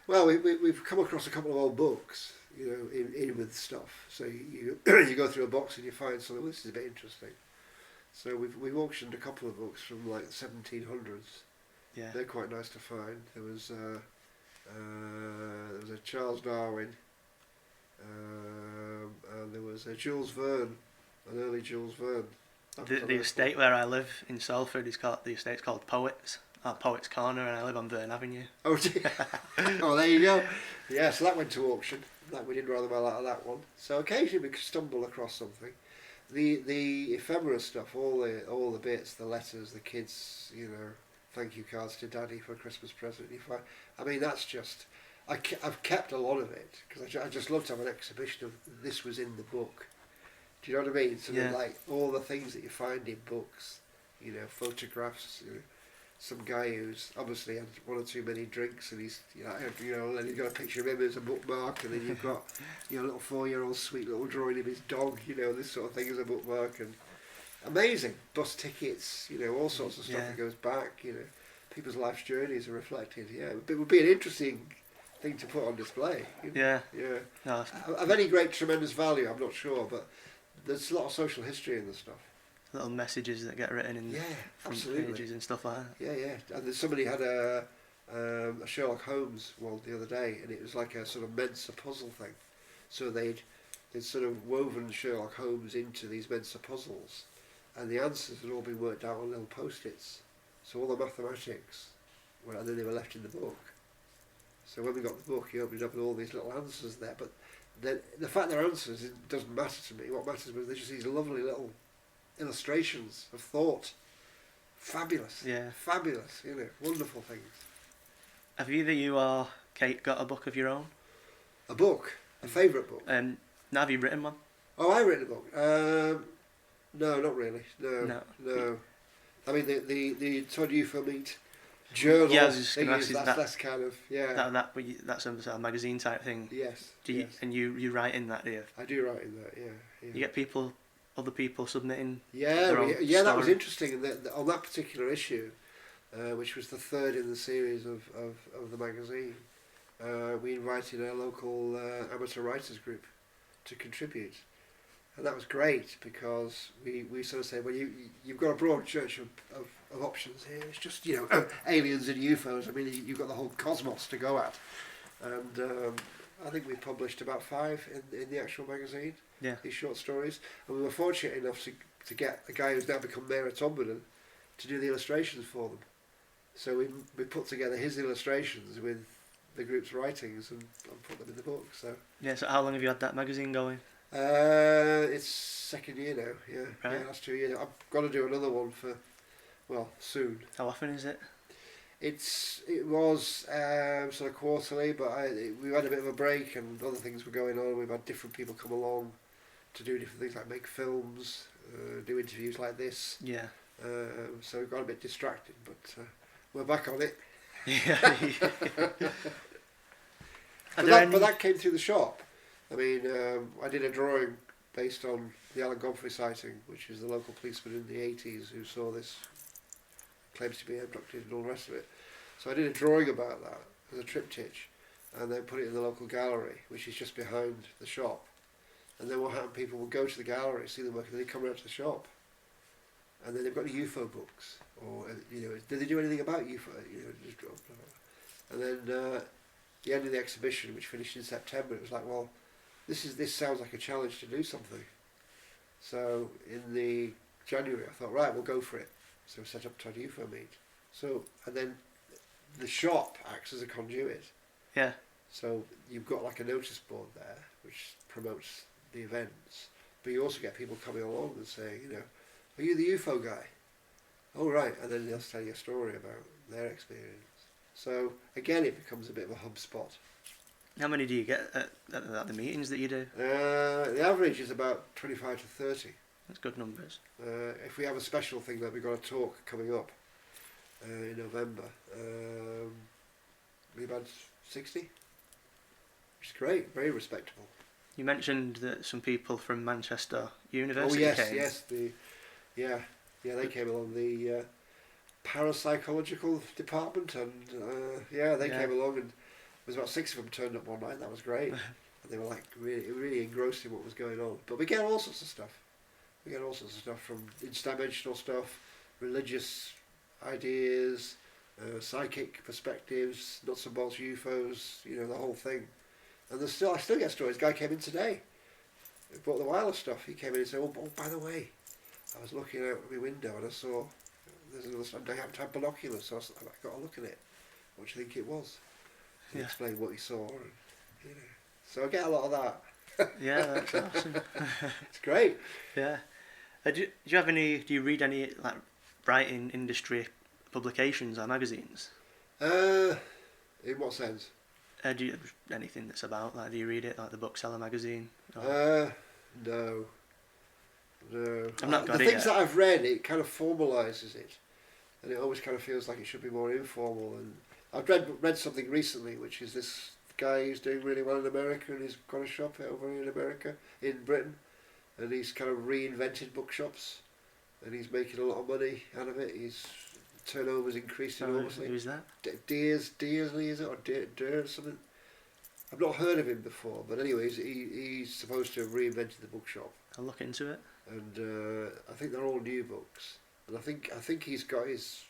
Well, we've come across a couple of old books, in with stuff. So you go through a box and you find something. Well, this is a bit interesting. So we've auctioned a couple of books from like the 1700s. Yeah. They're quite nice to find. There was a Charles Darwin, and there was a Jules Verne, an early Jules Verne. The estate where I live in Salford is called, the estate's called Poets, Poets Corner, and I live on Verne Avenue. Oh, oh, there you go. Yeah, so that went to auction. We did rather well out of that one. So occasionally we could stumble across something. The ephemera stuff, all the bits, the letters, the kids, thank you cards to Daddy for a Christmas present. I mean, that's just. I've kept a lot of it because I just love to have an exhibition of this was in the book. Do you know what I mean? Sort of like all the things that you find in books, photographs. Some guy who's obviously had one or too many drinks, and he's and you've got a picture of him as a bookmark, and then you've got little 4-year-old sweet little drawing of his dog, this sort of thing as a bookmark, and amazing bus tickets, all sorts of stuff that goes back, people's life's journeys are reflected. Yeah, it would be an interesting thing to put on display. Yeah. No. Of any great tremendous value, I'm not sure, but there's a lot of social history in the stuff. Little messages that get written in front pages and stuff like that. Yeah. And then somebody had a Sherlock Holmes one the other day, and it was like a sort of Mensa puzzle thing. So they'd sort of woven Sherlock Holmes into these Mensa puzzles, and the answers had all been worked out on little post-its. So all the mathematics, and then they were left in the book. So when we got the book, he opened it up with all these little answers there. But the fact they're answers, it doesn't matter to me. What matters was there's just these lovely little illustrations of thought. Fabulous. Yeah. Fabulous, wonderful things. Have either you or Kate got a book of your own? A book? A favourite book? Now, have you written one? Oh, I've written a book. No, not really. No. I mean, the Todd Ufer Meet journal thing is, that's kind of, that's a magazine type thing. Yes. And you write in that, do you? I do write in that, yeah. You get other people submitting. Yeah, that was interesting. And on that particular issue, which was the third in the series of the magazine, we invited a local amateur writers group to contribute, and that was great because we sort of said, well, you've got a broad church of options here. It's just aliens and UFOs. I mean, you've got the whole cosmos to go at, and I think we published about 5 in the actual magazine. Yeah. These short stories, and we were fortunate enough to get a guy who's now become mayor of Todmorden to do the illustrations for them. So we put together his illustrations with the group's writings and put them in the book. So So how long have you had that magazine going? It's 2nd year now. Yeah, right. Last 2 years. I've got to do another one soon. How often is it? It was sort of quarterly, but we had a bit of a break and other things were going on. We've had different people come along to do different things like make films, do interviews like this. Yeah. So we got a bit distracted, but we're back on it. Yeah. But that came through the shop. I mean, I did a drawing based on the Alan Godfrey sighting, which is the local policeman in the 80s who saw this, claims to be abducted and all the rest of it. So I did a drawing about that as a triptych, and then put it in the local gallery, which is just behind the shop. And then what happened, people would go to the gallery, see the work, and then they come out to the shop. And then they've got the UFO books, or did they do anything about UFO? And then the end of the exhibition, which finished in September, it was like, well, this sounds like a challenge to do something. So in the January, I thought, right, we'll go for it. So we set up Todd UFO Meet. So, and then the shop acts as a conduit. Yeah. So you've got like a notice board there, which promotes the events. But you also get people coming along and saying, are you the UFO guy? Oh, right. And then they'll tell you a story about their experience. So again, it becomes a bit of a hub spot. How many do you get at the meetings that you do? The average is about 25 to 30. That's good numbers. If we have a special thing that we've got a talk coming up in November, we've had 60, which is great, very respectable. You mentioned that some people from Manchester University Oh yes, came. yes, they came along, the parapsychological department, and they came along, and there was about 6 of them turned up one night. That was great, and they were like really engrossed in what was going on. But we get all sorts of stuff. We get all sorts of stuff, from interdimensional stuff, religious ideas, psychic perspectives, nuts and bolts UFOs, the whole thing. And I still get stories. Guy came in today, he bought the wireless stuff. He came in and said, oh, by the way, I was looking out my window and I saw there's another stuff. I happen to have binoculars, so I got a look at it. What do you think it was? He explained what he saw, and, so I get a lot of that. Yeah, that's awesome. It's great. Yeah. Do you read any like writing industry publications or magazines? In what sense? Do you anything that's about do you read it, like the Bookseller magazine? No. I've not got the it things yet. that I've read, it kind of formalises it, and it always kind of feels like it should be more informal. And I've read something recently, which is this guy who's doing really well in America, and he's got a shop over in America, in Britain, and he's kind of reinvented bookshops, and he's making a lot of money out of it. His turnover's increased enormously. Who's that? Dearsley, is it, or Dear something? I've not heard of him before, but anyways, he's supposed to have reinvented the bookshop. I'll look into it. And I think they're all new books, and I think he's got his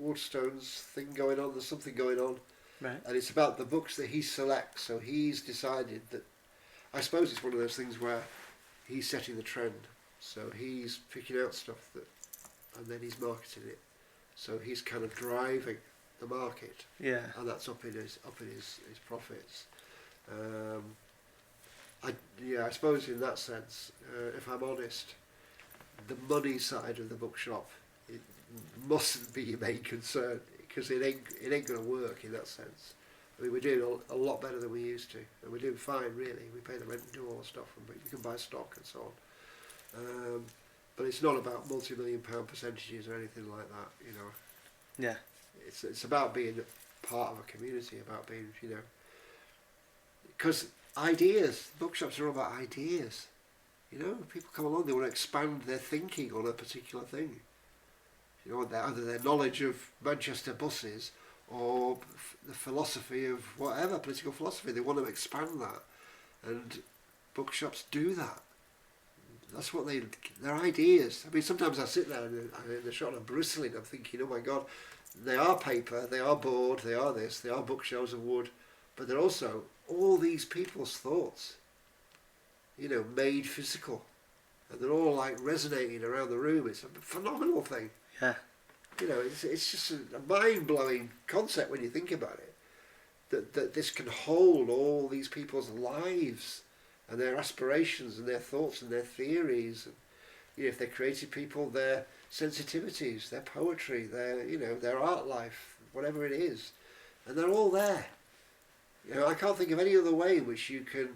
Waterstones thing going on. There's something going on, Right. and it's about the books that he selects. So he's decided that, I suppose it's one of those things where he's setting the trend. So he's picking out stuff and then he's marketing it. So he's kind of driving the market, Yeah. and that's up in his profits. I suppose in that sense, if I'm honest, the money side of the bookshop, it mustn't be your main concern, because it ain't going to work in that sense. I mean, we're doing a lot better than we used to, and we're doing fine really. We pay the rent and do all the stuff, and we can buy stock and so on. But it's not about multi-million-pound percentages or anything like that, Yeah. It's about being part of a community, about being, because ideas, bookshops are all about ideas. People come along, they want to expand their thinking on a particular thing. Either their knowledge of Manchester buses or the philosophy of whatever, political philosophy, they want to expand that. And bookshops do that. That's what they're ideas. I mean, sometimes I sit there in the shop and I'm bristling, I'm thinking, oh my God, they are paper, they are board, they are this, they are bookshelves of wood, but they're also all these people's thoughts, made physical, and they're all like resonating around the room. It's a phenomenal thing. Yeah. It's just a mind-blowing concept when you think about it, that this can hold all these people's lives and their aspirations and their thoughts and their theories, and if they're creative people, their sensitivities, their poetry, their art life, whatever it is, and they're all there. I can't think of any other way in which you can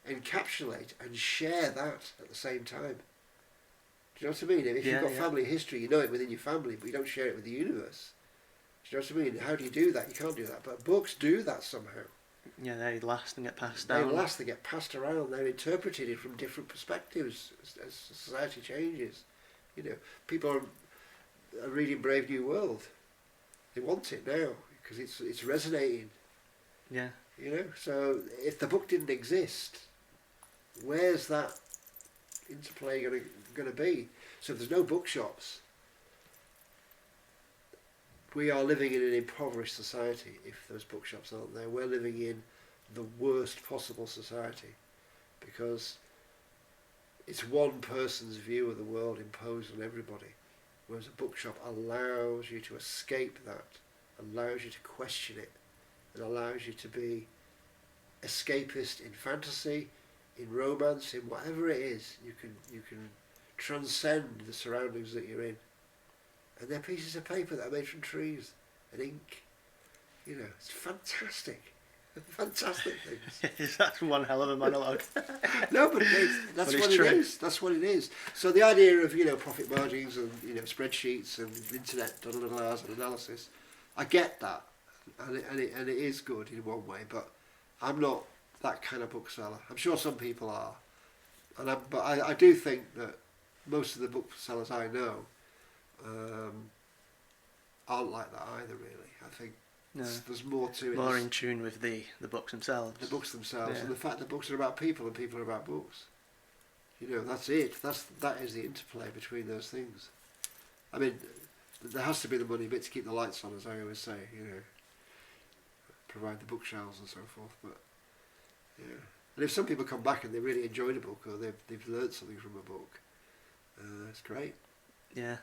encapsulate and share that at the same time. Do you know what I mean? If you've got family history, you know it within your family, but you don't share it with the universe. Do you know what I mean? How do you do that? You can't do that. But books do that somehow. Yeah, they last and get passed down. They get passed around. They're interpreted from different perspectives as society changes. People are reading Brave New World. They want it now because it's resonating. Yeah. So if the book didn't exist, where's that interplay going to be? So if there's no bookshops, we are living in an impoverished society. If those bookshops aren't there, we're living in the worst possible society, because it's one person's view of the world imposed on everybody, whereas a bookshop allows you to escape that, allows you to question it, and allows you to be escapist in fantasy, in romance, in whatever it is. You can transcend the surroundings that you're in. And they're pieces of paper that are made from trees and ink. It's fantastic. Fantastic things. That's one hell of a monologue. No, but that's what it is. That's what it is. So the idea of profit margins and spreadsheets and internet and analysis, I get that, and it is good in one way. But I'm not that kind of bookseller. I'm sure some people are, but I do think that most of the booksellers I know aren't like that either. Really, I think there's more to it. More in tune with the books themselves. The books themselves, and the fact that books are about people and people are about books. You know, that's it. That is the interplay between those things. I mean, there has to be the money bit to keep the lights on, as I always say. You know, provide the bookshelves and so forth. But yeah, and if some people come back and they really enjoyed a book or they've learned something from a book, it's great. Yeah.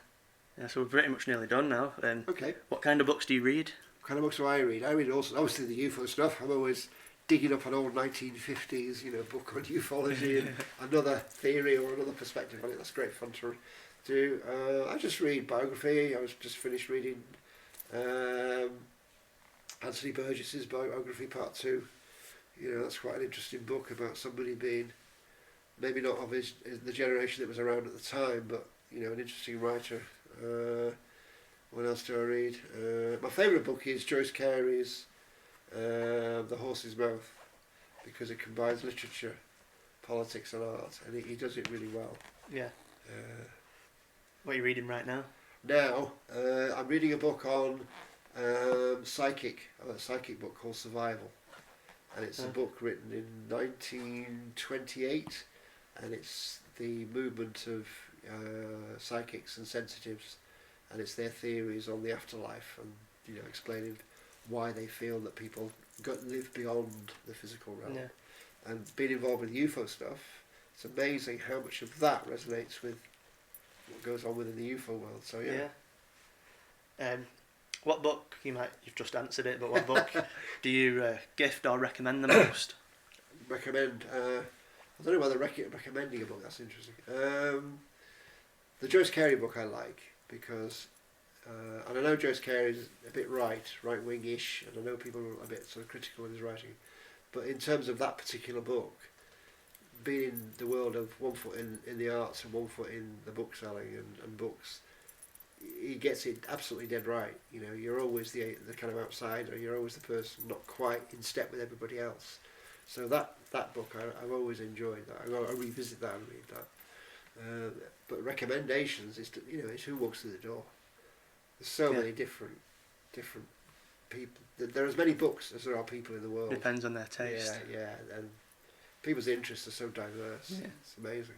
Yeah. So we're pretty much nearly done now. Okay. What kind of books do you read? What kind of books do I read? I read also obviously the UFO stuff. I'm always digging up an old 1950s, book on ufology and another theory or another perspective on it. That's great fun to do. I just read biography. I was just finished reading Anthony Burgess's biography, part 2. That's quite an interesting book about somebody being maybe not of the generation that was around at the time, but an interesting writer. What else do I read? My favourite book is Joyce Carey's The Horse's Mouth, because it combines literature, politics and art, and he does it really well. Yeah. What are you reading right now? Now, I'm reading a book on a psychic book called Survival, and it's a book written in 1928, and it's the movement of psychics and sensitives, and it's their theories on the afterlife, and explaining why they feel that people live beyond the physical realm. Yeah. And being involved with UFO stuff, it's amazing how much of that resonates with what goes on within the UFO world. So yeah. What book, you've just answered it, but what book do you gift or recommend the most? Recommend, I don't know whether recommending a book, that's interesting. The Joyce Carey book I like, because and I know Joyce Carey is a bit right-wing-ish, and I know people are a bit sort of critical in his writing, but in terms of that particular book, being in the world of one foot in the arts and one foot in the book selling and books, he gets it absolutely dead right. You're always the kind of outsider, you're always the person not quite in step with everybody else. So that book I've always enjoyed that. I revisit that and read that. But recommendations is it's Who Walks Through the Door. There's so many different people. There are as many books as there are people in the world. Depends on their taste. Yeah, and people's interests are so diverse. Yeah. It's amazing.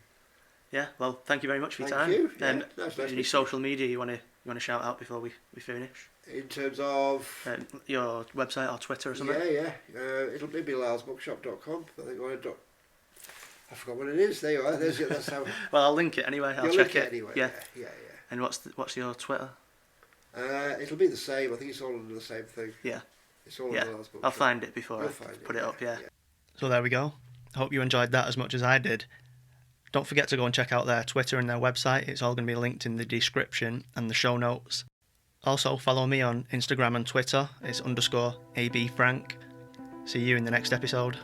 Yeah, well, thank you very much for your time. Thank you. Nice any social media you want to shout out before we finish? In terms of your website or Twitter or something? Yeah. It'll be lyallsbookshop.com. I forgot what it is. There you are. That's how. Well, I'll link it anyway. I'll check it anyway. Yeah. Yeah. And what's your Twitter? It'll be the same. I think it's all under the same thing. Yeah. It's all under Lyall's Bookshop. I'll find it before I put it up. Yeah. So there we go. I hope you enjoyed that as much as I did. Don't forget to go and check out their Twitter and their website. It's all going to be linked in the description and the show notes. Also, follow me on Instagram and Twitter. It's _ABFrank. See you in the next episode.